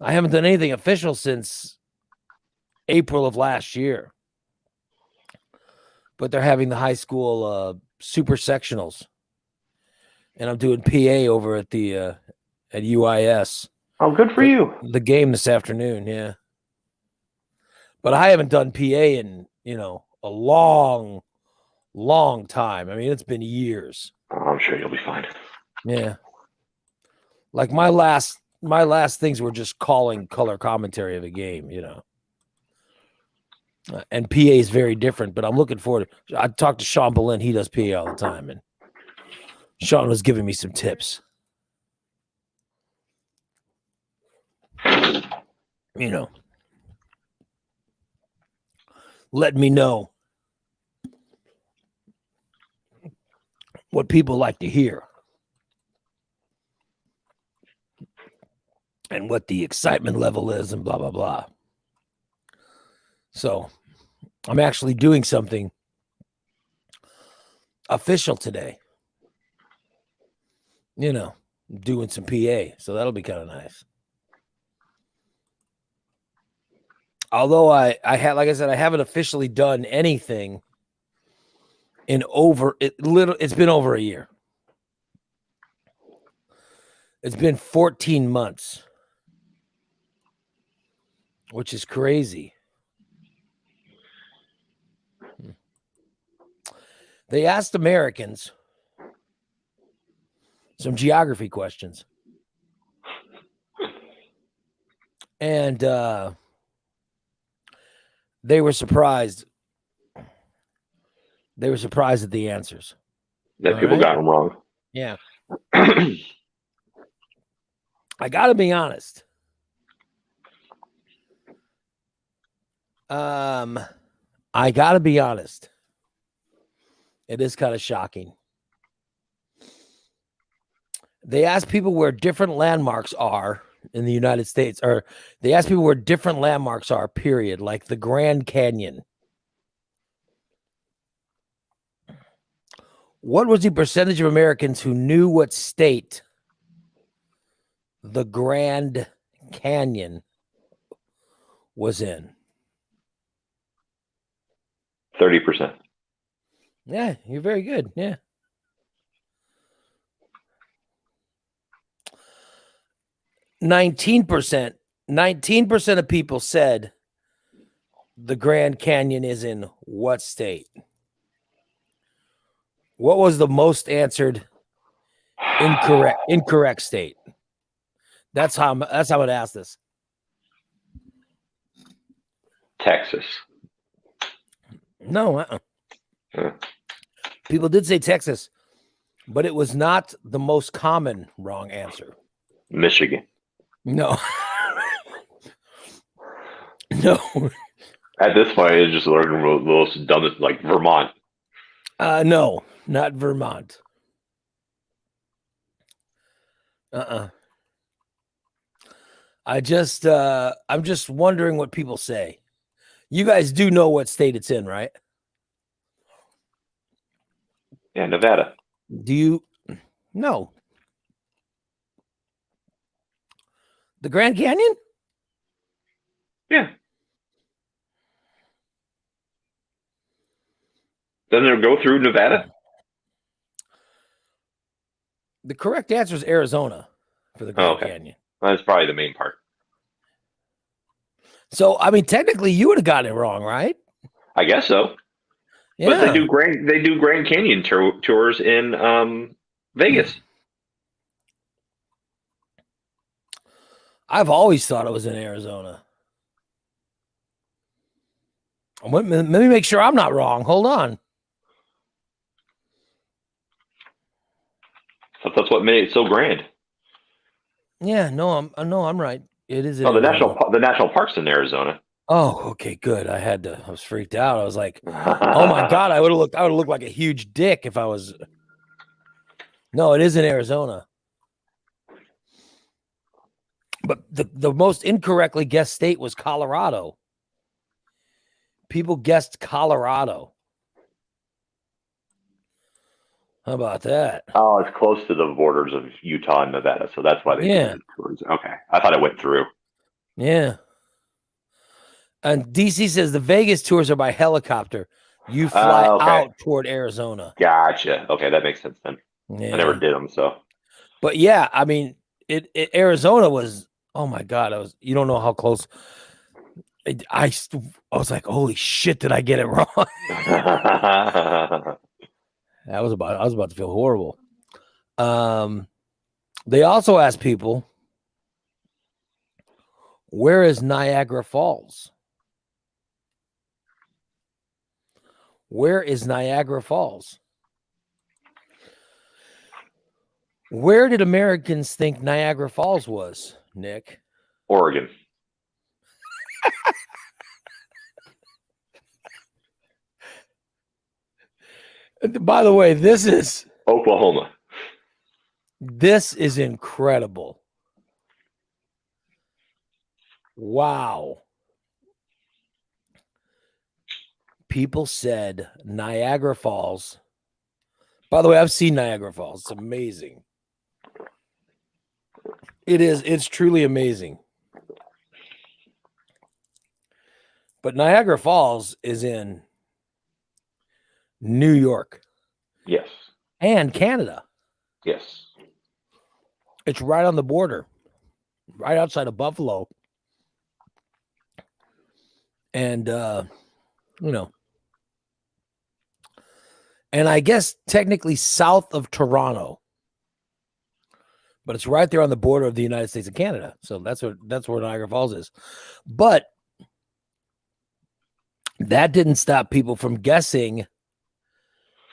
I haven't done anything official since April of last year. But they're having the high school super sectionals. And I'm doing PA over at the at UIS. Oh, good for you. The game this afternoon, yeah. But I haven't done PA in, a long time. I mean, it's been years. Oh, I'm sure you'll be fine. Yeah. Like my last things were just calling color commentary of a game, And PA is very different, but I'm looking forward to. I talked to Sean Boleyn. He does PA all the time, and Sean was giving me some tips. Let me know what people like to hear and what the excitement level is and blah, blah, blah. So I'm actually doing something official today. Doing some PA. So that'll be kind of nice. Although like I said, I haven't officially done anything in it's been over a year. It's been 14 months, which is crazy. They asked Americans some geography questions. And they were surprised. They were surprised at the answers. That people got them wrong. Yeah. I got to be honest. I got to be honest. It is kind of shocking. They ask people where different landmarks are in the United States, or they ask people where different landmarks are, period, like the Grand Canyon. What was the percentage of Americans who knew what state the Grand Canyon was in? 30%. Yeah, you're very good. Yeah. 19% of people said the Grand Canyon is in what state? What was the most answered incorrect state? That's how I'm going to ask this. Texas. No. Huh. People did say Texas, but it was not the most common wrong answer. Michigan. No. No. At this point, it's just learning the most dumbest, like Vermont. No, not Vermont. I'm just wondering what people say. You guys do know what state it's in, right? Yeah, Nevada. Do you? No. The Grand Canyon? Yeah. Doesn't it go through Nevada? The correct answer is Arizona for the Grand okay. Canyon. That's probably the main part. So, I mean, technically, you would have gotten it wrong, right? I guess so. Yeah. But they do Grand Canyon tours in Vegas. I've always thought it was in Arizona. Let me make sure I'm not wrong. Hold on. So that's what made it so grand. Yeah, no, I'm right. It is. Oh, the national park's in Arizona. Oh, okay, good. I was freaked out. I was like, oh my God, I would have looked like a huge dick if I was. No, it is in Arizona. But the most incorrectly guessed state was Colorado. People guessed Colorado. How about that? Oh, it's close to the borders of Utah and Nevada, so that's why they do the tours. Okay, I thought it went through. Yeah. And DC says the Vegas tours are by helicopter. You fly out toward Arizona. Gotcha. Okay, that makes sense then. Yeah. I never did them, so. But yeah, I mean, Arizona was. Oh my God, you don't know how close. I was like, holy shit, did I get it wrong? I was about to feel horrible. They also asked people, where is Niagara Falls? Where is Niagara Falls? Where did Americans think Niagara Falls was, Nick? Oregon. By the way, this is Oklahoma. This is incredible. Wow. People said Niagara Falls. By the way, I've seen Niagara Falls. It's amazing. It is. It's truly amazing. But Niagara Falls is in New York. Yes. And Canada. Yes. It's right on the border, right outside of Buffalo. And, and I guess technically south of Toronto, but it's right there on the border of the United States and Canada. So that's where Niagara Falls is. But that didn't stop people from guessing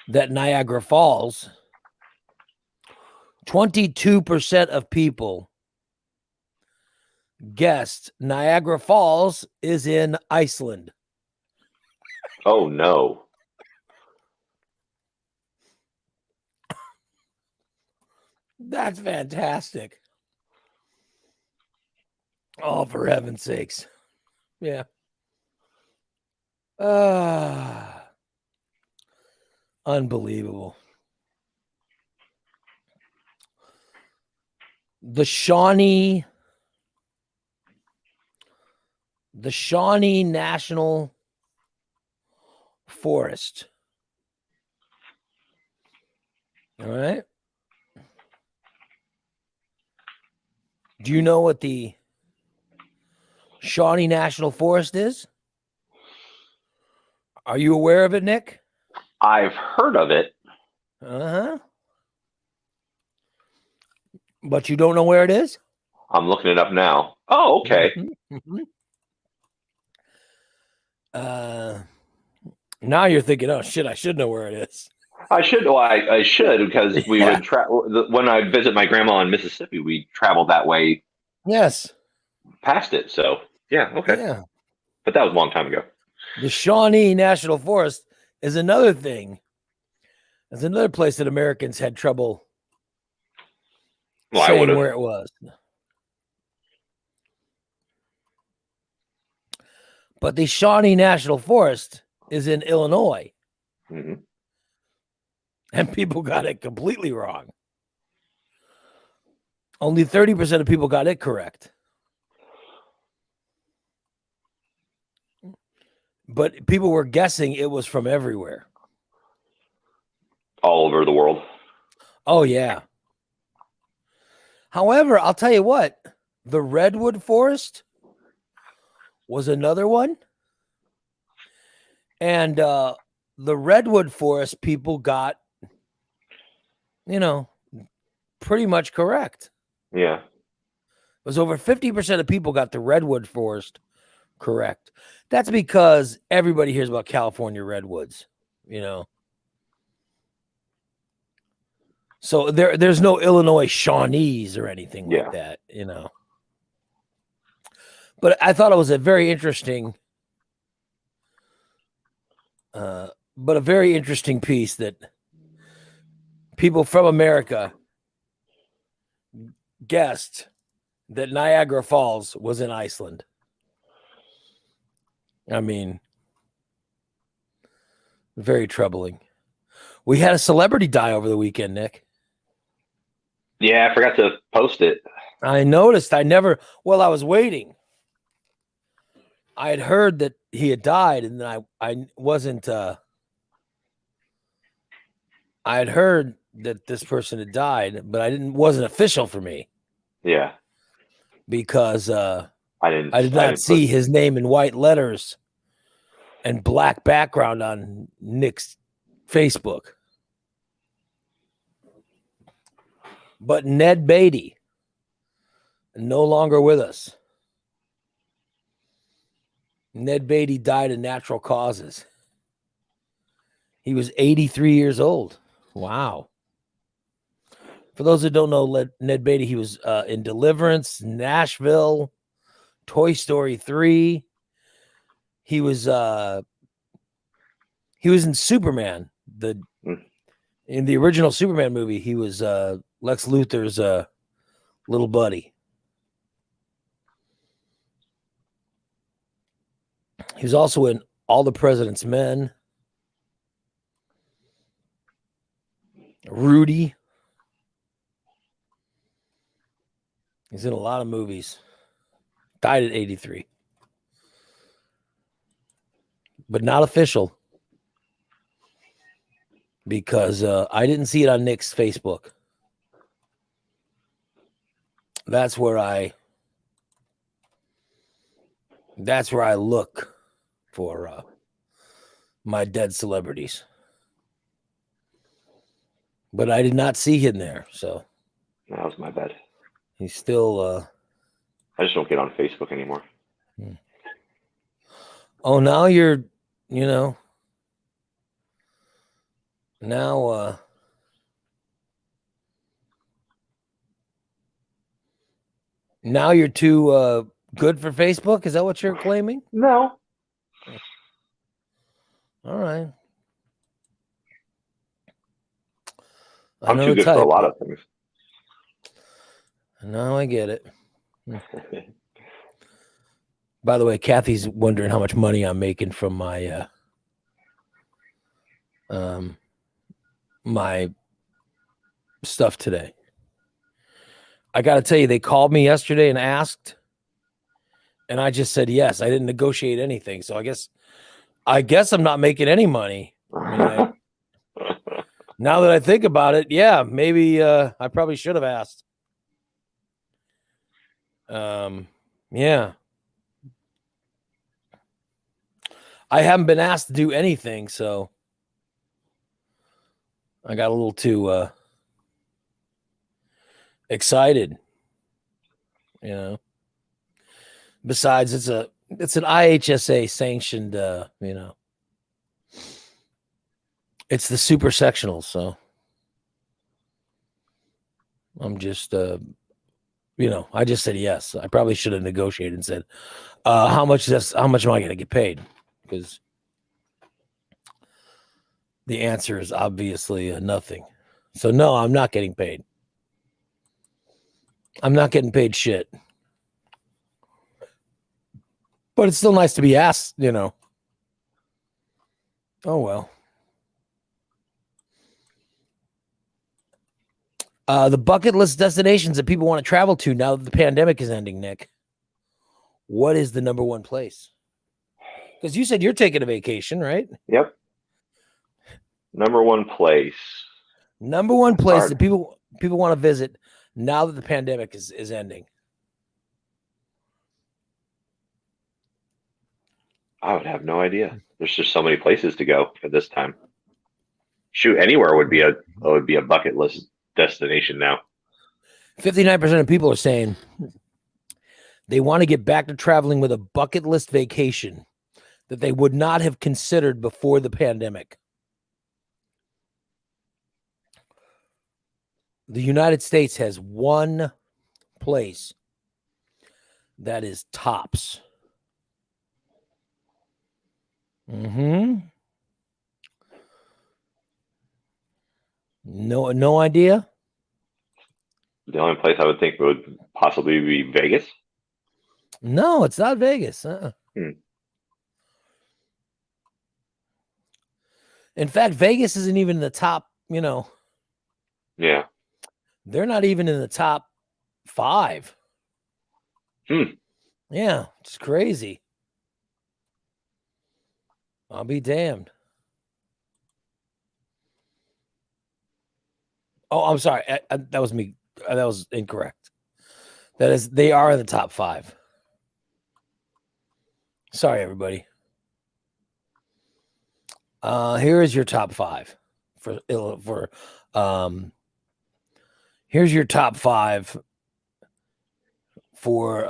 that Niagara Falls, 22% of people guessed Niagara Falls is in Iceland. Oh, no. That's fantastic. Oh, for heaven's sakes. Yeah. Unbelievable. The Shawnee National Forest. All right. Do you know what the Shawnee National Forest is? Are you aware of it, Nick? I've heard of it. Uh-huh. But you don't know where it is? I'm looking it up now. Oh, okay. Mm-hmm. Now you're thinking, oh shit, I should know where it is. I should. Well, I should because we would travel when I visit my grandma in Mississippi. We traveled that way Yes. past it. So yeah, okay. Yeah. But that was a long time ago. The Shawnee National Forest is another thing. It's another place that Americans had trouble Well, saying where it was. But the Shawnee National Forest is in Illinois. Mm-hmm. And people got it completely wrong. Only 30% of people got it correct. But people were guessing it was from everywhere. All over the world. Oh, yeah. However, I'll tell you what, the Redwood Forest was another one. And the Redwood Forest people got, pretty much correct. Yeah. It was over 50% of people got the Redwood Forest correct. That's because everybody hears about California redwoods, So there's no Illinois Shawnees or anything like that, But I thought it was a very interesting, a very interesting piece that people from America guessed that Niagara Falls was in Iceland. I mean, very troubling. We had a celebrity die over the weekend, Nick. Yeah, I forgot to post it. I noticed. I was waiting. I had heard that he had died, and then I wasn't. I had heard that this person had died, but wasn't official for me. Yeah, because I did not see his name in white letters and black background on Nick's Facebook. But Ned Beatty, no longer with us. Ned Beatty died of natural causes. He was 83 years old. Wow. For those who don't know Ned Beatty, he was in Deliverance, Nashville, Toy Story 3. He was in Superman. In the original Superman movie, he was Lex Luthor's little buddy. He was also in All the President's Men, Rudy. He's in a lot of movies. Died at 83. But not official. Because I didn't see it on Nick's Facebook. That's where I look for my dead celebrities. But I did not see him there, so that was my bad. He's still I just don't get on Facebook anymore. Oh, now you're, now now you're too good for Facebook? Is that what you're claiming? No. All right. I'm too good for a lot of things. No, I get it. By the way, Kathy's wondering how much money I'm making from my my stuff today. I got to tell you, they called me yesterday and asked, and I just said yes. I didn't negotiate anything, so I guess I'm not making any money. I mean, now that I think about it, yeah, maybe I probably should have asked. Yeah. I haven't been asked to do anything, so I got a little too excited. Besides, it's an IHSA sanctioned, It's the super sectional, so I'm just I just said yes. I probably should have negotiated and said, how much am I gonna get paid? Because the answer is obviously nothing. So no, I'm not getting paid. I'm not getting paid shit. But it's still nice to be asked, Oh well. The bucket list destinations that people want to travel to now that the pandemic is ending, Nick. What is the number one place? Because you said you're taking a vacation, right? Yep. Number one place. Number one place that people want to visit now that the pandemic is ending. I would have no idea. There's just so many places to go at this time. Shoot, anywhere would be a bucket list destination now. 59% of people are saying they want to get back to traveling with a bucket list vacation that they would not have considered before the pandemic. The United States has one place that is tops. No idea. The only place I would think would possibly be Vegas. No, it's not Vegas. In fact, Vegas isn't even in the top, Yeah. They're not even in the top 5. Yeah, it's crazy. I'll be damned. Oh, I'm sorry. That was me. That was incorrect. They are in the top 5. Sorry, everybody. Here is your top 5 here's your top 5 for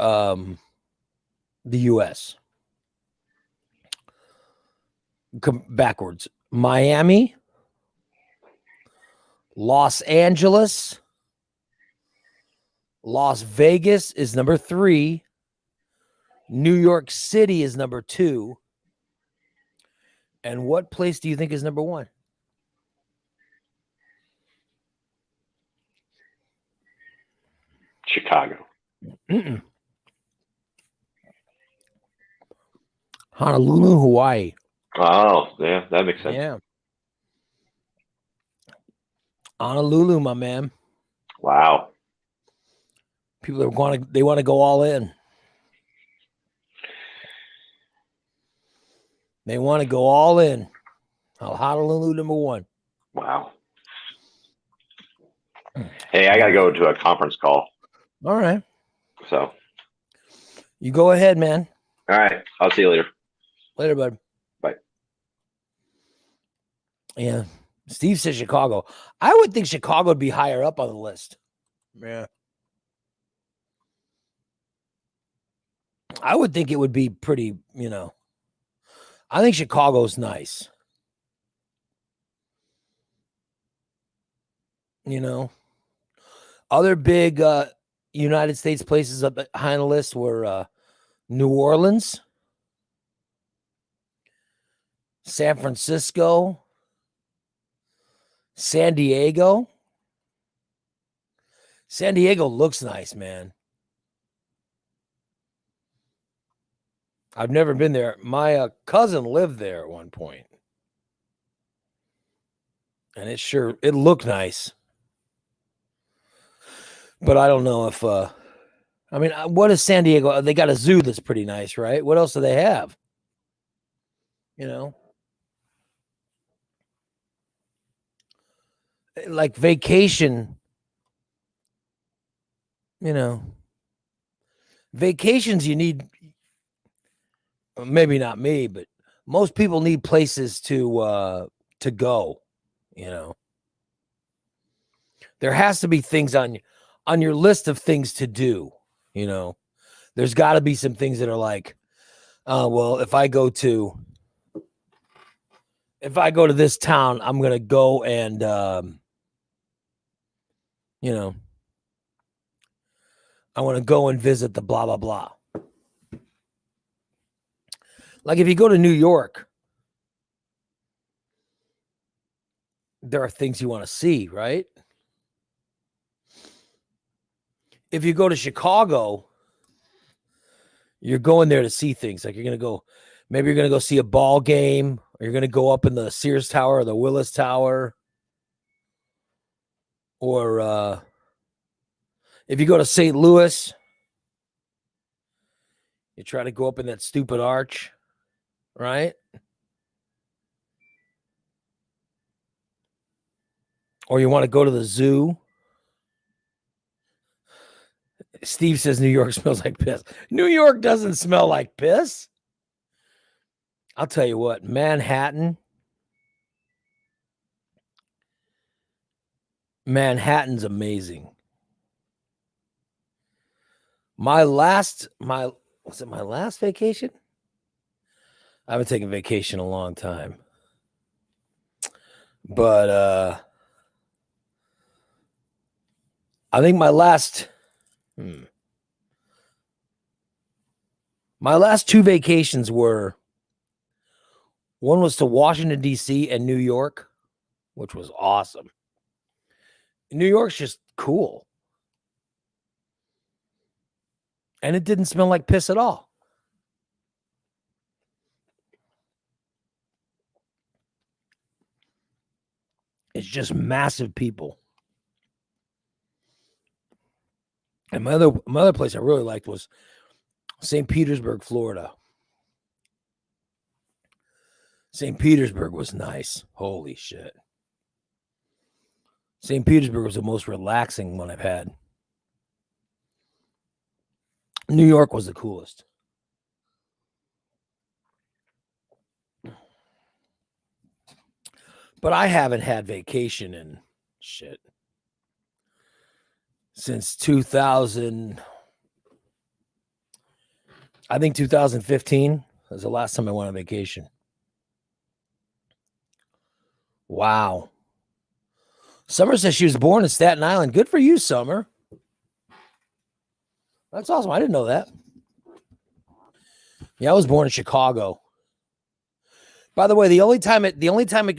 the US. Come backwards. Miami, Los Angeles, Las Vegas is number 3. New York City is number 2. And what place do you think is number 1? Chicago. Honolulu, Hawaii. Oh, yeah, that makes sense. Yeah. Honolulu, my man. Wow. People want to go all in. They want to go all in. Honolulu, number 1. Wow. Hey, I got to go to a conference call. All right. So. You go ahead, man. All right. I'll see you later. Later, bud. Bye. Yeah. Steve says Chicago. I would think Chicago would be higher up on the list. Yeah. I would think it would be pretty, I think Chicago's nice. Other big United States places up high on the list were New Orleans, San Francisco, San Diego. San Diego looks nice, man. I've never been there. My cousin lived there at one point. And it looked nice. But I don't know if, what is San Diego? They got a zoo that's pretty nice, right? What else do they have? Like vacation, vacations you need, maybe not me, but most people need places to go, There has to be things on your list of things to do, There's got to be some things that are like, well, if I go to if I go to this town, I'm going to go and, you know, I want to go and visit the blah, blah, blah. Like if you go to New York, there are things you want to see, right? If you go to Chicago, you're going there to see things. Like you're going to go, maybe you're going to go see a ball game, or you're going to go up in the Sears Tower or the Willis Tower. Or if you go to St. Louis, you try to go up in that stupid arch, right? Or you want to go to the zoo. Steve says New York smells like piss. New York doesn't smell like piss. I'll tell you what, Manhattan's amazing. Was it my last vacation? I haven't taken vacation in a long time. But I think my last two vacations were, one was to Washington, D.C. and New York, which was awesome. New York's just cool. And it didn't smell like piss at all. It's just massive people. And my other place I really liked was St. Petersburg, Florida. St. Petersburg was nice. Holy shit. St. Petersburg was the most relaxing one I've had. New York was the coolest. But I haven't had vacation in shit since 2000. I think 2015 was the last time I went on vacation. Wow. Summer says she was born in Staten Island. Good for you, Summer. That's awesome. I didn't know that. Yeah, I was born in Chicago. By the way, the only time it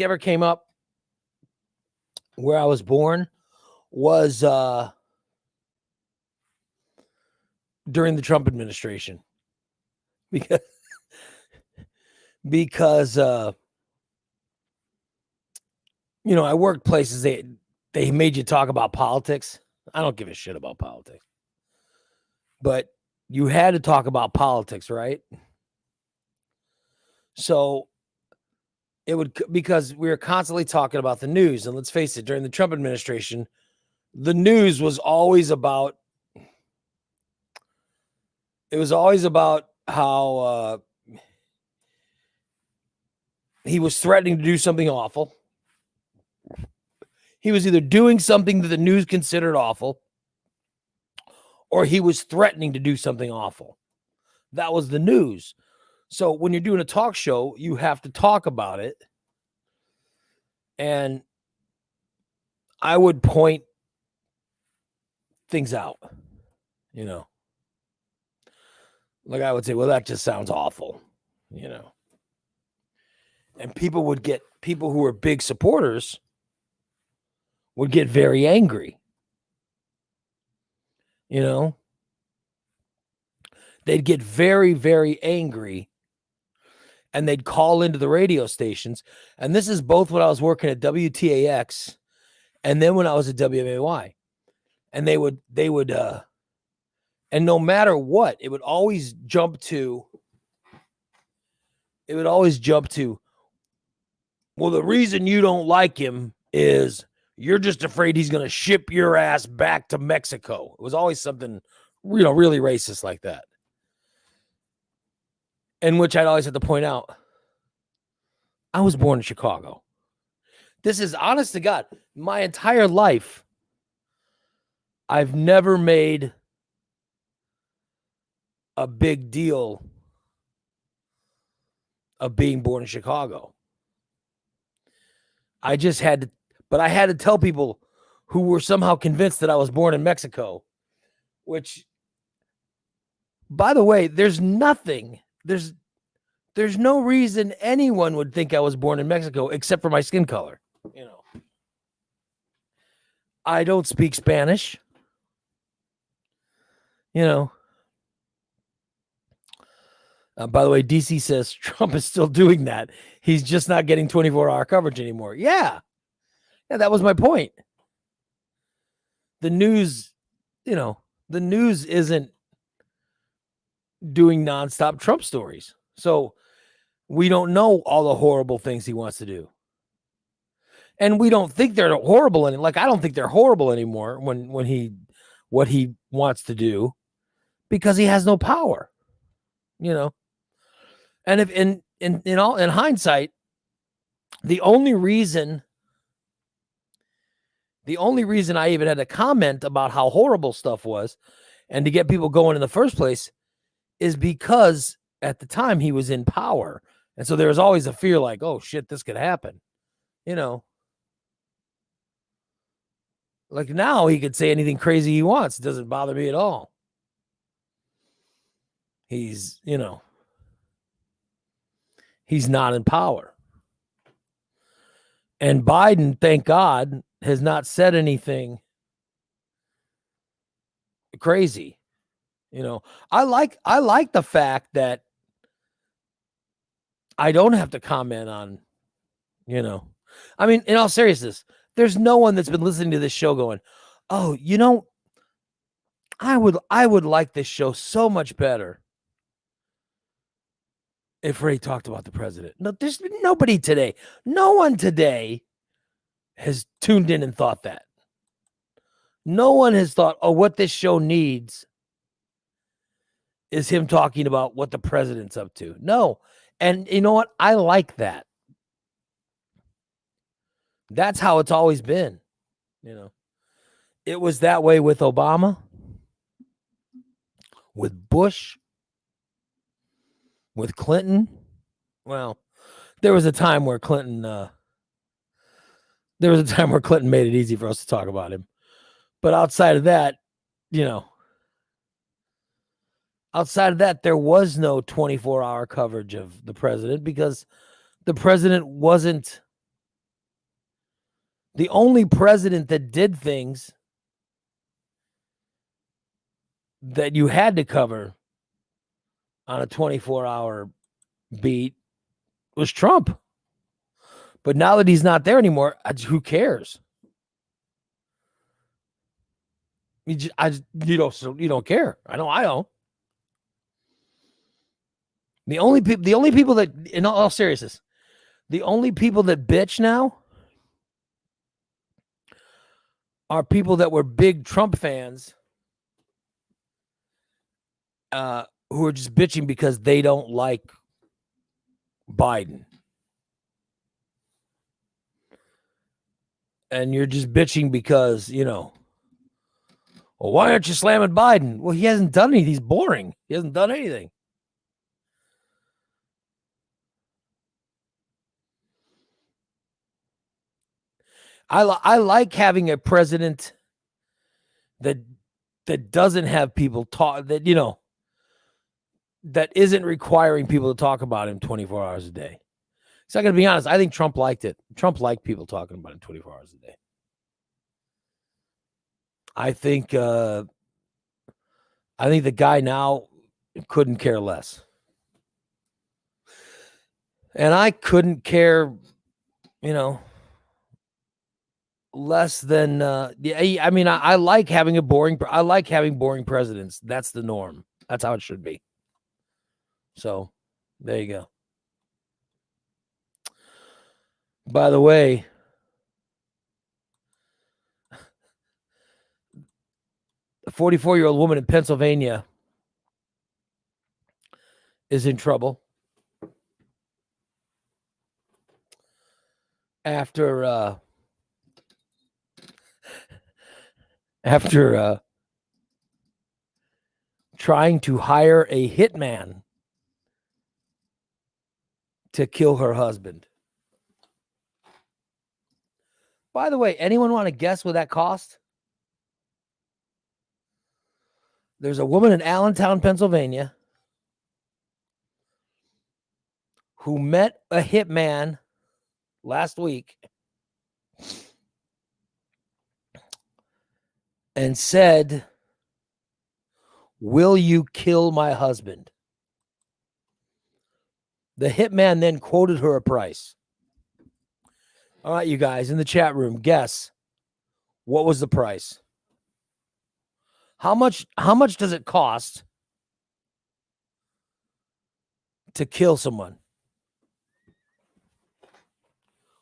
ever came up where I was born was during the Trump administration. Because you know, I worked places they made you talk about politics. I don't give a shit about politics. But you had to talk about politics, right? So it would, because we were constantly talking about the news. And let's face it, during the Trump administration, the news was always about, how he was threatening to do something awful. He was either doing something that the news considered awful, or he was threatening to do something awful. That was the news. So when you're doing a talk show, you have to talk about it. And I would point things out, you know. Like I would say, well, that just sounds awful, you know. And people who were big supporters would get very angry. You know, they'd get very, very angry, and they'd call into the radio stations. And this is both when I was working at WTAX and then when I was at WMAY. And they would, and no matter what, it would always jump to, well, the reason you don't like him is you're just afraid he's going to ship your ass back to Mexico. It was always something, you know, really racist like that. In which I'd always have to point out, I was born in Chicago. This is, honest to God, my entire life, I've never made a big deal of being born in Chicago. I just had to, but I had to tell people who were somehow convinced that I was born in Mexico, which, by the way, there's no reason anyone would think I was born in Mexico except for my skin color. You know, I don't speak Spanish. You know, by the way, DC says Trump is still doing that. He's just not getting 24-hour coverage anymore. Yeah, that was my point. The news, the news isn't doing nonstop Trump stories. So we don't know all the horrible things he wants to do. And we don't think they're horrible. Like, I don't think they're horrible anymore what he wants to do, because he has no power, And if in hindsight, the only reason I even had to comment about how horrible stuff was and to get people going in the first place is because at the time he was in power. And so there was always a fear like, oh shit, this could happen. Like now he could say anything crazy he wants. It doesn't bother me at all. He's not in power. And Biden, thank God, has not said anything crazy. I like the fact that I don't have to comment on, I mean, in all seriousness, there's no one that's been listening to this show going, oh, I would like this show so much better if Ray talked about the president. No, there's nobody today. No one today has tuned in and thought that. No one has thought, oh, what this show needs is him talking about what the president's up to. No. And you know what? I like that. That's how it's always been. It was that way with Obama, with Bush, with Clinton. Well, there was a time where Clinton made it easy for us to talk about him. But outside of that, there was no 24-hour coverage of the president because the president wasn't the only president that did things that you had to cover on a 24-hour beat was Trump. But now that he's not there anymore, who cares? You don't care. I know I don't. The only people that, in all seriousness, the only people that bitch now are people that were big Trump fans who are just bitching because they don't like Biden. And you're just bitching because, well, why aren't you slamming Biden? Well, he hasn't done anything. He's boring. He hasn't done anything. I like having a president that doesn't have people talk, that isn't requiring people to talk about him 24 hours a day. So I got to be honest, I think Trump liked it. Trump liked people talking about him 24 hours a day. I think the guy now couldn't care less. And I couldn't care, less than I mean, I like having boring presidents. That's the norm. That's how it should be. So there you go. By the way, a 44-year-old woman in Pennsylvania is in trouble after trying to hire a hitman to kill her husband. By the way, anyone want to guess what that cost? There's a woman in Allentown, Pennsylvania, who met a hitman last week and said, "Will you kill my husband?" The hitman then quoted her a price. All right, you guys in the chat room, guess what was the price? How much does it cost to kill someone?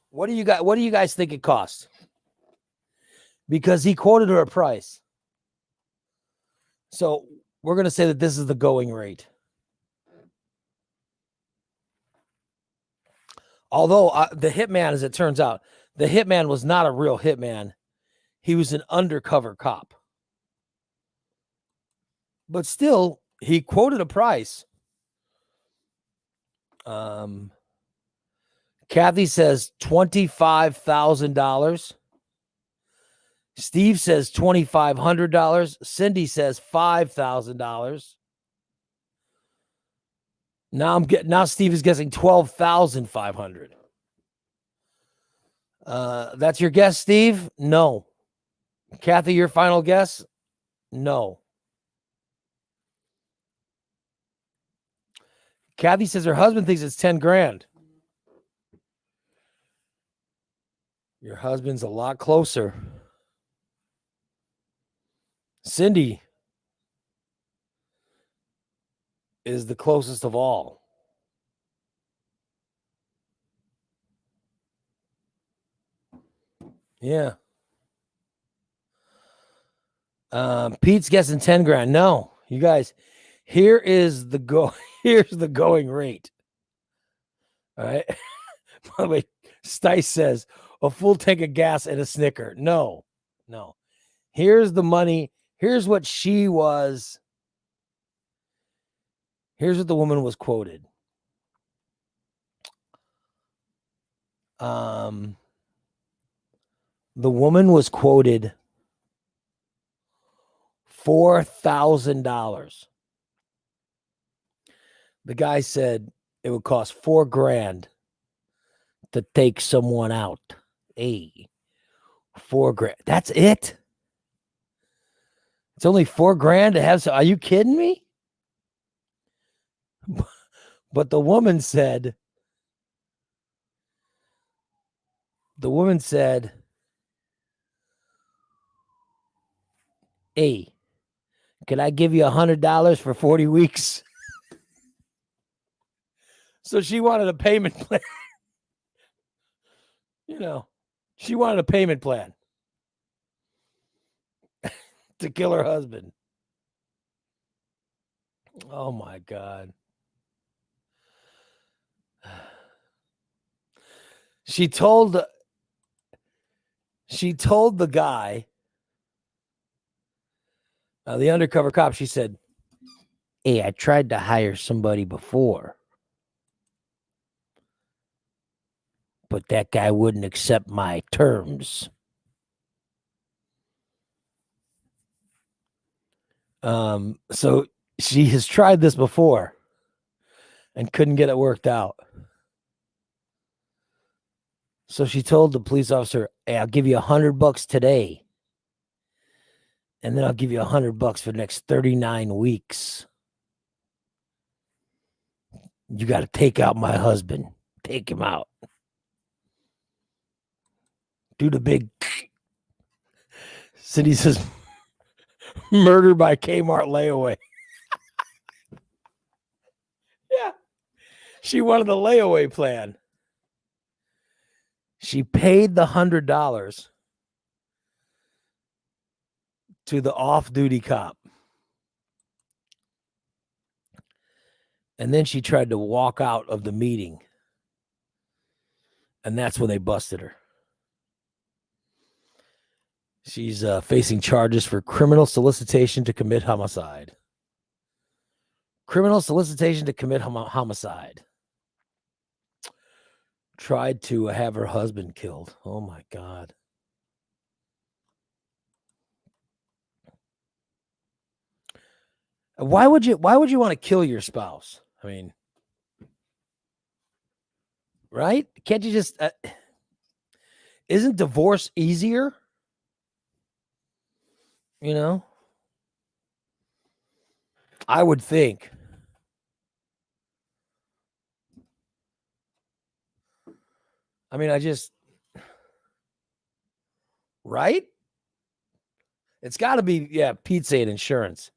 What do you guys think it costs? Because he quoted her a price. So we're going to say that this is the going rate. Although the hitman, as it turns out, the hitman was not a real hitman. He was an undercover cop. But still, he quoted a price. Kathy says $25,000. Steve says $2,500. Cindy says $5,000. Now Steve is guessing $12,500. That's your guess, Steve? No. Kathy, your final guess? No. Kathy says her husband thinks it's 10 grand. Your husband's a lot closer. Cindy is the closest of all. Yeah. Pete's guessing 10 grand. No, you guys, here's the going rate. All right. By the way, Stice says a full tank of gas and a Snicker. No. Here's the money. Here's what she was. Here's what the woman was quoted. The woman was quoted $4,000. The guy said it would cost $4 grand to take someone out. Hey, $4 grand. That's it. It's only $4 grand to have. Are you kidding me? But the woman said, "Hey, can I give you $100 for 40 weeks?" So she wanted a payment plan. She wanted a payment plan to kill her husband. Oh my God. She told the guy, the undercover cop, she said, "Hey, I tried to hire somebody before, but that guy wouldn't accept my terms." So she has tried this before and couldn't get it worked out. So she told the police officer, "Hey, I'll give you $100 today. And then I'll give you $100 for the next 39 weeks. You got to take out my husband. Take him out. Do the big." Cindy says, "Murder by Kmart layaway." Yeah. She wanted the layaway plan. She paid the $100 to the off-duty cop. And then she tried to walk out of the meeting. And that's when they busted her. She's facing charges for criminal solicitation to commit homicide. Criminal solicitation to commit homicide. Tried to have her husband killed. Oh my God. Why would you want to kill your spouse? I mean, right? Can't you just isn't divorce easier? You know? I would think. I mean, right? It's got to be, yeah, pizza and insurance.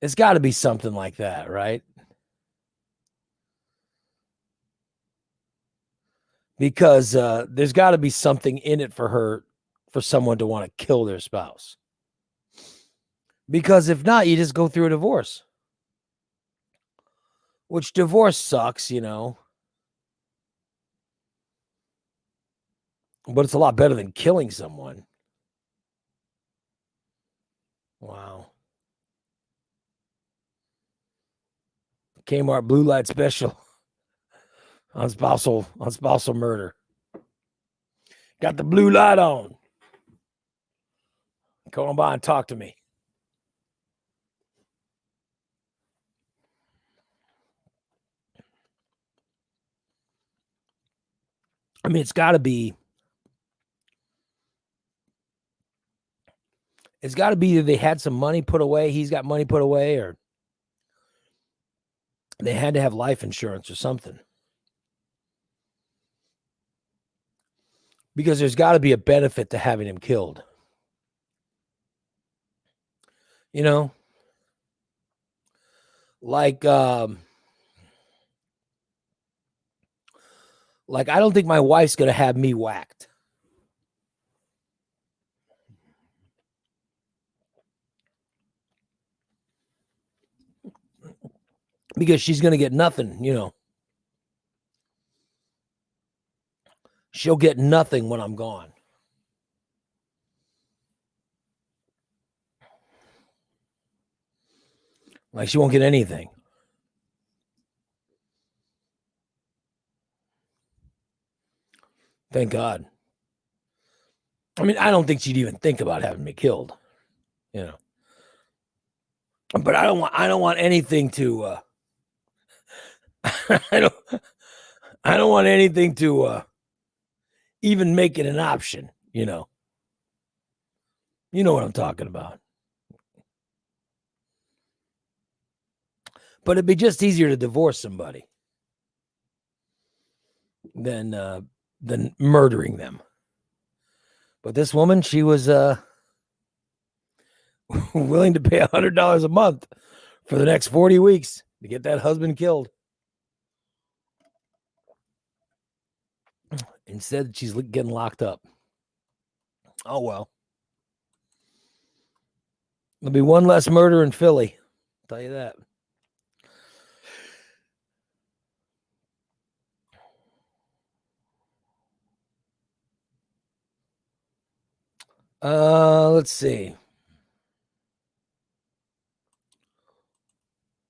It's got to be something like that, right? Because there's got to be something in it for someone to want to kill their spouse. Because if not, you just go through a divorce. Which divorce sucks, you know. But it's a lot better than killing someone. Wow. Kmart blue light special on spousal murder. Got the blue light on. Come on by and talk to me. I mean, it's got to be that they had some money put away. He's got money put away, or they had to have life insurance or something. Because there's got to be a benefit to having him killed. You know? Like I don't think my wife's going to have me whacked. Because she's going to get nothing, you know. She'll get nothing when I'm gone. Like, she won't get anything. Thank God. I mean, I don't think she'd even think about having me killed, you know. But I don't want anything to I don't want anything to even make it an option, you know. You know what I'm talking about. But it'd be just easier to divorce somebody than murdering them. But this woman, she was willing to pay $100 a month for the next 40 weeks to get that husband killed. Instead, she's getting locked up. Oh, well. There'll be one less murder in Philly. I'll tell you that. Let's see.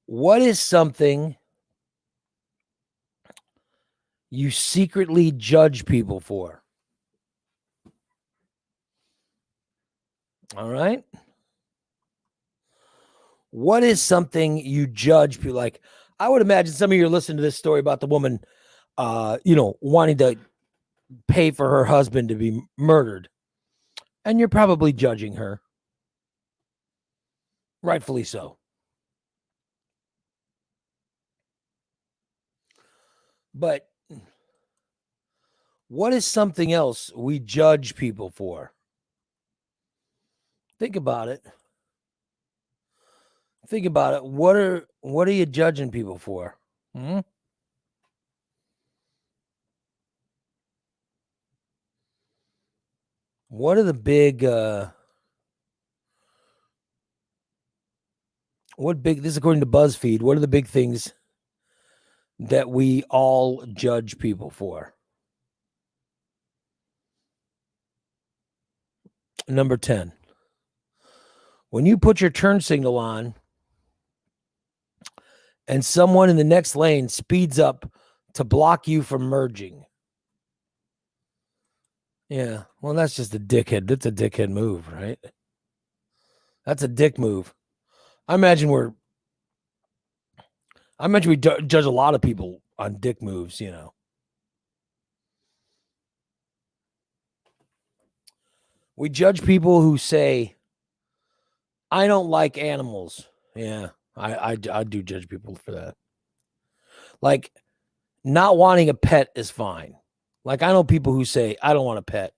What is something you secretly judge people for? All right. What is something you judge people like? I would imagine some of you are listening to this story about the woman, wanting to pay for her husband to be murdered. And you're probably judging her. Rightfully so. But what is something else we judge people for? Think about it. Think about it. What are you judging people for? What are the big this is according to BuzzFeed, what are the big things that we all judge people for? Number 10. When you put your turn signal on and someone in the next lane speeds up to block you from merging. Yeah, well, that's just a dickhead. That's a dickhead move, right? That's a dick move. I imagine we're I mentioned we judge a lot of people on dick moves, you know. We judge people who say, I don't like animals. Yeah, I do judge people for that. Like, not wanting a pet is fine. Like, I know people who say, I don't want a pet.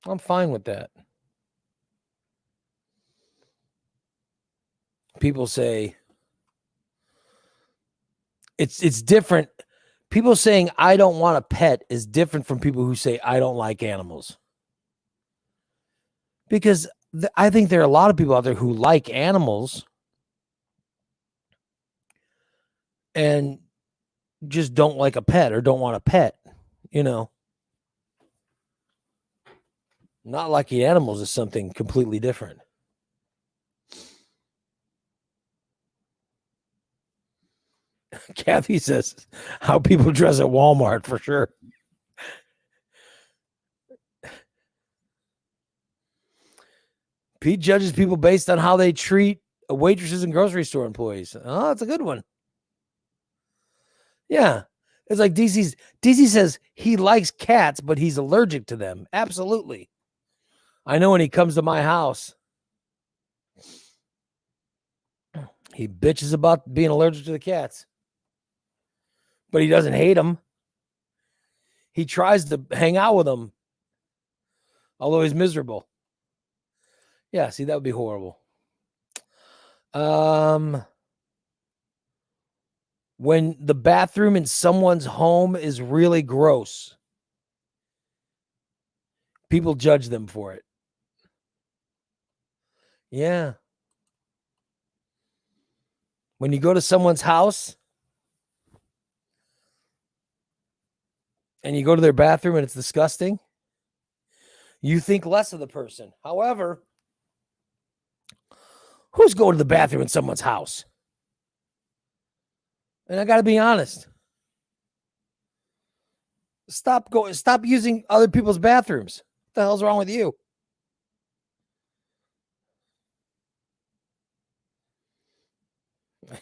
I'm fine with that. People say, it's different. People saying, I don't want a pet is different from people who say, I don't like animals. Because I think there are a lot of people out there who like animals and just don't like a pet or don't want a pet, you know. Not liking animals is something completely different. Kathy says how people dress at Walmart for sure. Pete judges people based on how they treat waitresses and grocery store employees. Oh, that's a good one. Yeah. It's like DC says he likes cats, but he's allergic to them. Absolutely. I know when he comes to my house, he bitches about being allergic to the cats. But he doesn't hate them. He tries to hang out with them, although he's miserable. Yeah, see, that would be horrible. When the bathroom in someone's home is really gross, people judge them for it. Yeah. When you go to someone's house and you go to their bathroom and it's disgusting, you think less of the person. However, who's going to the bathroom in someone's house? And I got to be honest. Stop using other people's bathrooms. What the hell's wrong with you?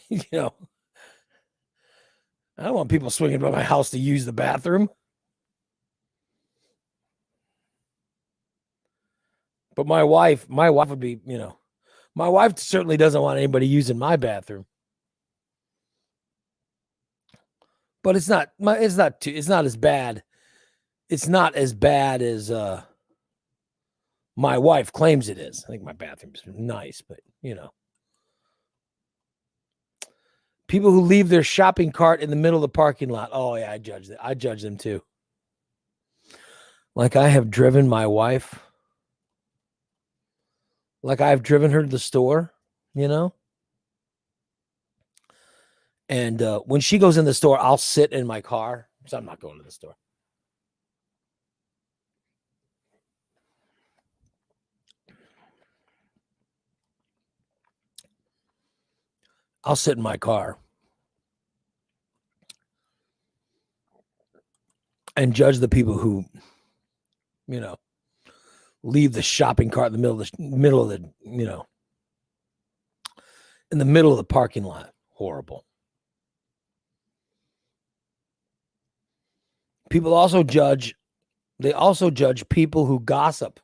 You know, I don't want people swinging by my house to use the bathroom. But my wife would be, you know, my wife certainly doesn't want anybody using my bathroom. But it's not as bad. It's not as bad as my wife claims it is. I think my bathroom's nice, but you know. People who leave their shopping cart in the middle of the parking lot. Oh yeah, I judge that. I judge them too. Like I have driven my wife. Like I've driven her to the store, you know. And when she goes in the store, I'll sit in my car. So I'm not going to the store. I'll sit in my car and judge the people who, you know, leave the shopping cart in the middle of the, you know, in the middle of the parking lot. Horrible. People also judge, they also judge people who gossip.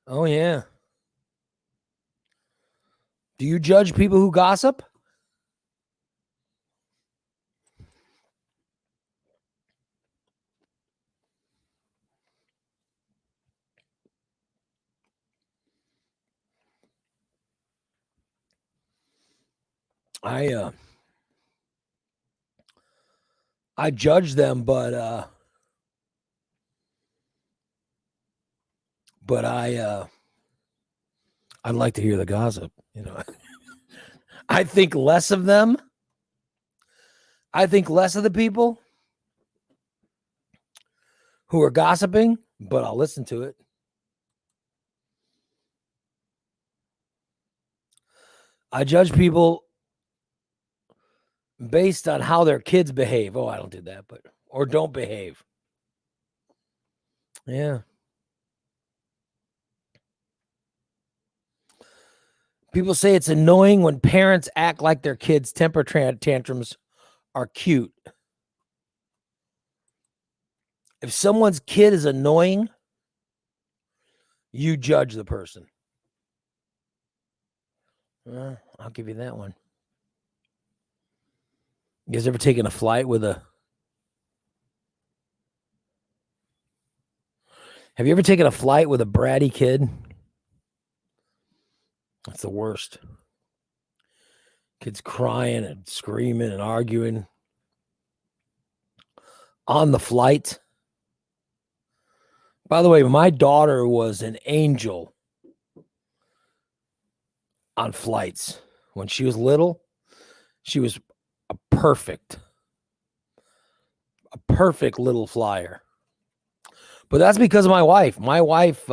Oh, yeah. Do you judge people who gossip? I judge them, but I'd like to hear the gossip, you know. I think less of them. I think less of the people who are gossiping, but I'll listen to it. I judge people based on how their kids behave. Oh, I don't do that, but or don't behave. Yeah. People say it's annoying when parents act like their kids' temper tantrums are cute. If someone's kid is annoying, you judge the person. I'll give you that one. You guys ever taken a flight with a... Have you ever taken a flight with a bratty kid? That's the worst. Kids crying and screaming and arguing on the flight. By the way, my daughter was an angel on flights. When she was little, she was a perfect little flyer. But that's because of my wife. My wife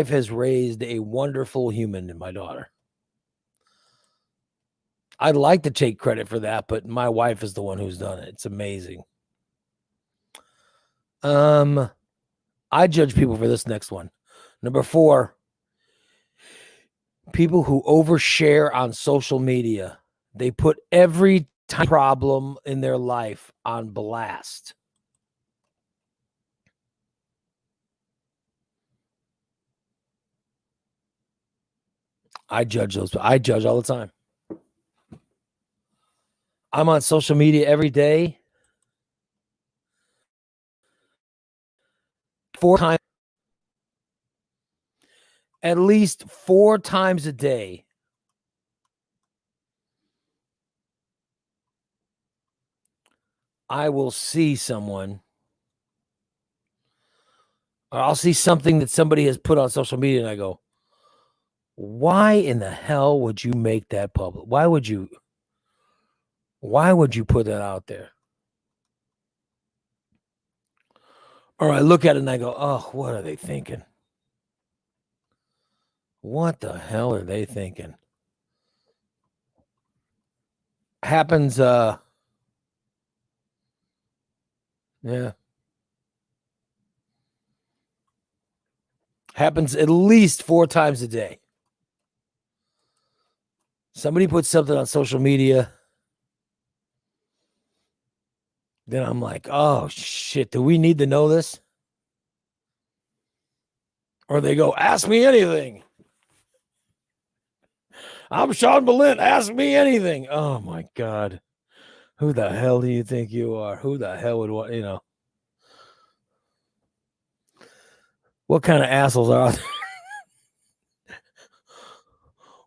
has raised a wonderful human in my daughter. I'd like to take credit for that, but my wife is the one who's done it. It's amazing. I judge people for this next one. Number 4, people who overshare on social media. They put every problem in their life on blast. I judge those. I judge all the time. I'm on social media every day. 4 times. At least 4 times a day. I will see someone, or I'll see something that somebody has put on social media and I go, why in the hell would you make that public? Why would you put that out there? Or I look at it and I go, oh, what are they thinking? What the hell are they thinking? Happens, yeah. Happens at least 4 times a day. Somebody puts something on social media. Then I'm like, oh, shit, do we need to know this? Or they go, ask me anything. I'm Sean Bolin. Ask me anything. Oh, my God. Who the hell do you think you are? Who the hell would want, What kind of assholes are out there?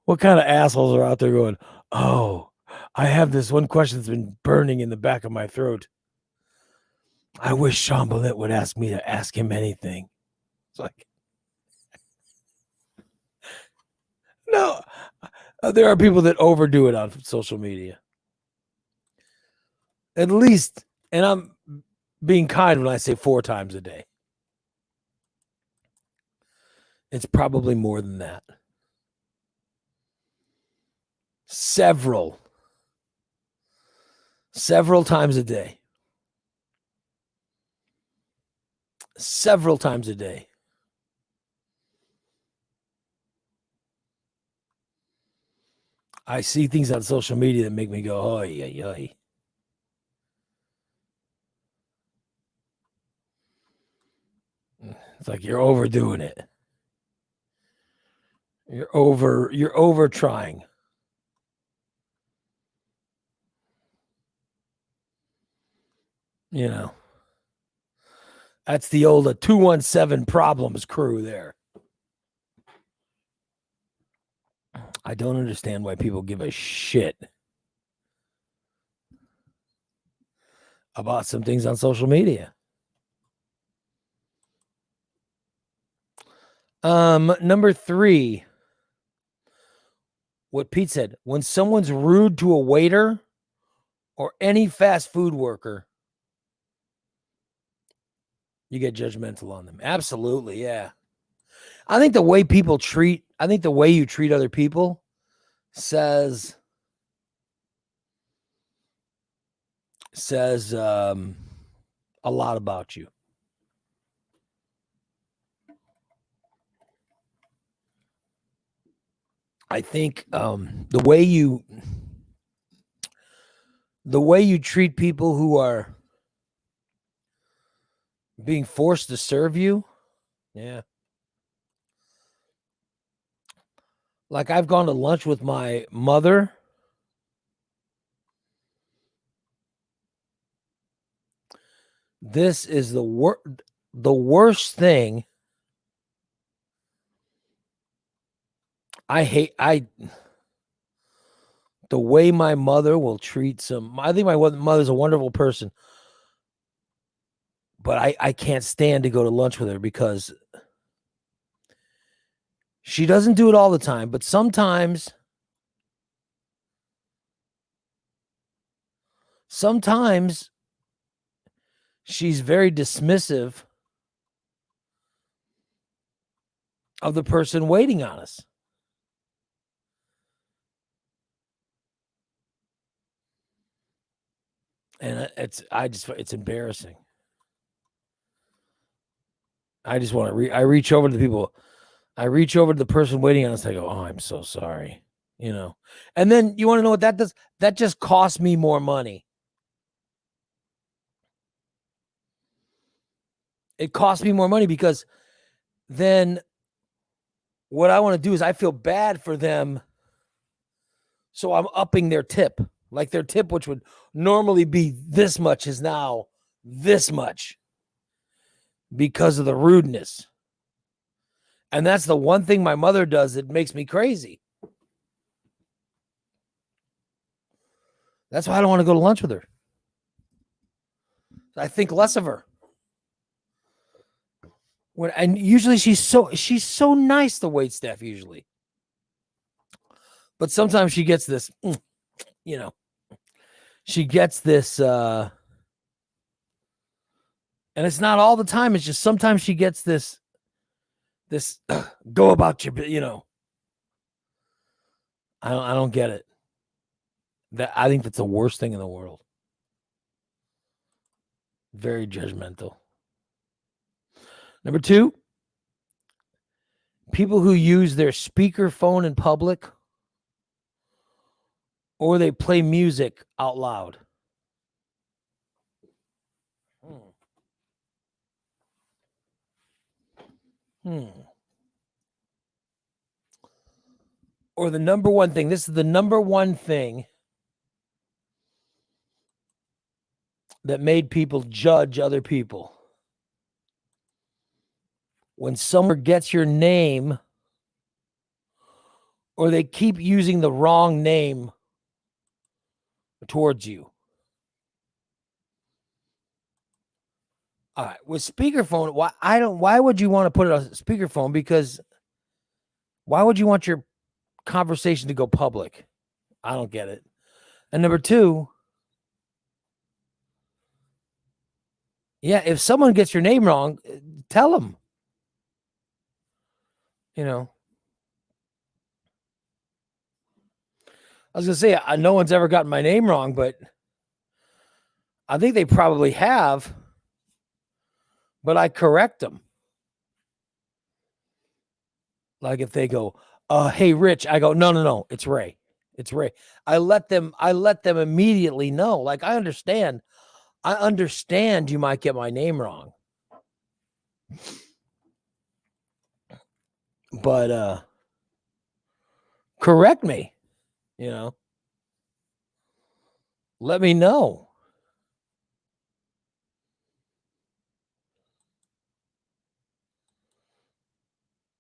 What kind of assholes are out there going, oh, I have this one question that's been burning in the back of my throat. I wish Sean Bolin would ask me to ask him anything. It's like, no, there are people that overdo it on social media. At least, and I'm being kind when I say 4 times a day. It's probably more than that. Several times a day. Several times a day. I see things on social media that make me go, oh, yeah. It's like you're overdoing it. You're over trying. That's the old 217 Problems crew there. I don't understand why people give a shit about some things on social media. Number 3, what Pete said, when someone's rude to a waiter or any fast food worker, you get judgmental on them. Absolutely, yeah. I think the way you treat other people says a lot about you. I think the way you treat people who are being forced to serve you, yeah. Like I've gone to lunch with my mother. This is the worst thing. The way my mother will treat some. I think my mother's a wonderful person, but I can't stand to go to lunch with her because she doesn't do it all the time, but sometimes she's very dismissive of the person waiting on us. And it's embarrassing. I just want to I reach over to the people. I reach over to the person waiting on us. I go, "Oh, I'm so sorry." You know. And then you want to know what that does? That just costs me more money. It costs me more money because then what I want to do is I feel bad for them. So I'm upping their tip. Like their tip, which would normally be this much, is now this much because of the rudeness. And that's the one thing my mother does that makes me crazy. That's why I don't want to go to lunch with her. I think less of her. And usually she's so nice, the waitstaff usually. But sometimes she gets this, you know, she gets this, and it's not all the time. It's just sometimes she gets this go about your, you know. I don't get it. I think that's the worst thing in the world. Very judgmental. Number 2, people who use their speakerphone in public or they play music out loud. Or the number one thing. This is the number one thing that made people judge other people. When someone gets your name or they keep using the wrong name towards you. All right, with speakerphone, why would you want to put it on speakerphone? Because why would you want your conversation to go public? I don't get it. And number 2, yeah, if someone gets your name wrong, tell them. You know, I was going to say, no one's ever gotten my name wrong, but I think they probably have, but I correct them. Like if they go, hey, Rich, I go, no, it's Ray. It's Ray. I let them immediately know. Like, I understand you might get my name wrong. But correct me, you know. Let me know.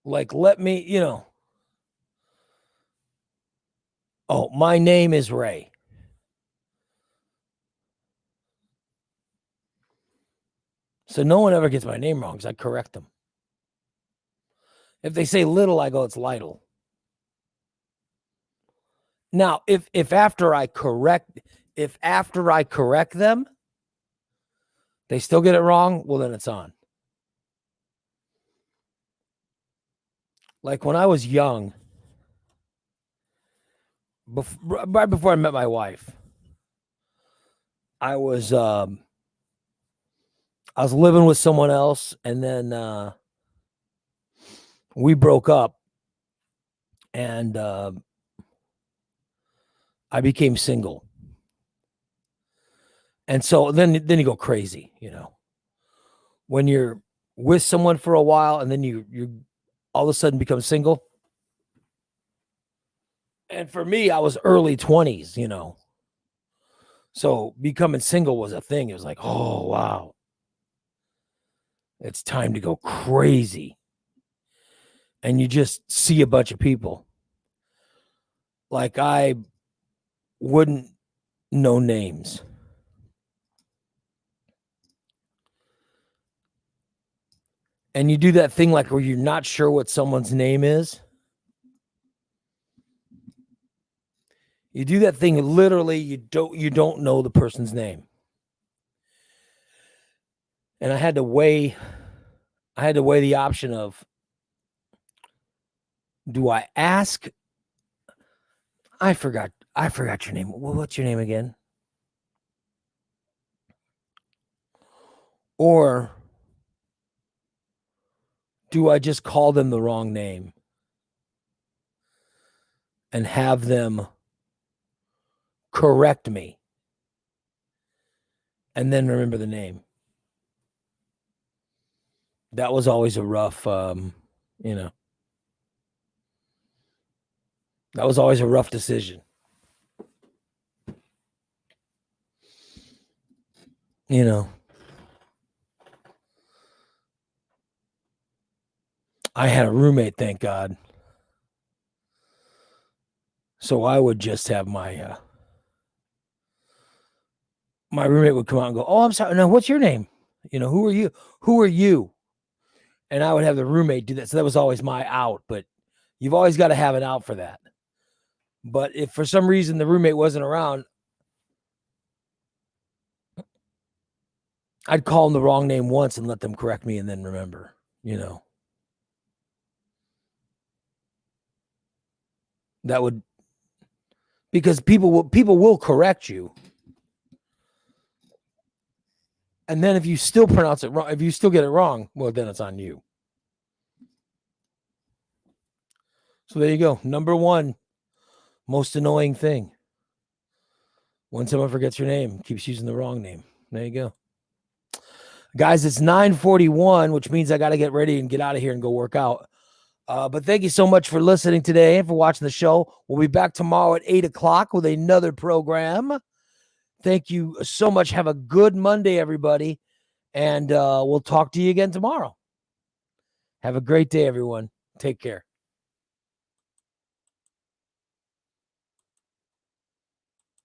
Like, let me, you know. Oh, my name is Ray. So no one ever gets my name wrong because I correct them. If they say Little, I go, it's Lytle. Now, if after I correct them, they still get it wrong, well, then it's on. Like when I was young, right before I met my wife, I was living with someone else, and then we broke up. and I became single. And so then you go crazy, you know, when you're with someone for a while and then you all of a sudden become single. And for me, I was early 20s, you know. So becoming single was a thing. It was like, oh, wow. It's time to go crazy. And you just see a bunch of people. Like I wouldn't know names. And you do that thing like where you're not sure what someone's name is. You do that thing literally, you don't know the person's name. And I had to weigh the option of, do I ask? I forgot your name. What's your name again? Or do I just call them the wrong name and have them correct me and then remember the name? That was always a rough, you know, that was always a rough decision. You know, I had a roommate, thank God. So I would just have my roommate would come out and go, "Oh, I'm sorry. Now, what's your name? You know, who are you? Who are you?" And I would have the roommate do that. So that was always my out. But you've always got to have an out for that. But if for some reason the roommate wasn't around, I'd call them the wrong name once and let them correct me and then remember, you know. That would, because people will correct you. And then if you still pronounce it wrong, if you still get it wrong, well, then it's on you. So there you go. Number one, most annoying thing. When someone forgets your name, keeps using the wrong name. There you go. Guys, it's 9:41, which means I got to get ready and get out of here and go work out. But thank you so much for listening today and for watching the show. We'll be back tomorrow at 8 o'clock with another program. Thank you so much. Have a good Monday, everybody. And we'll talk to you again tomorrow. Have a great day, everyone. Take care.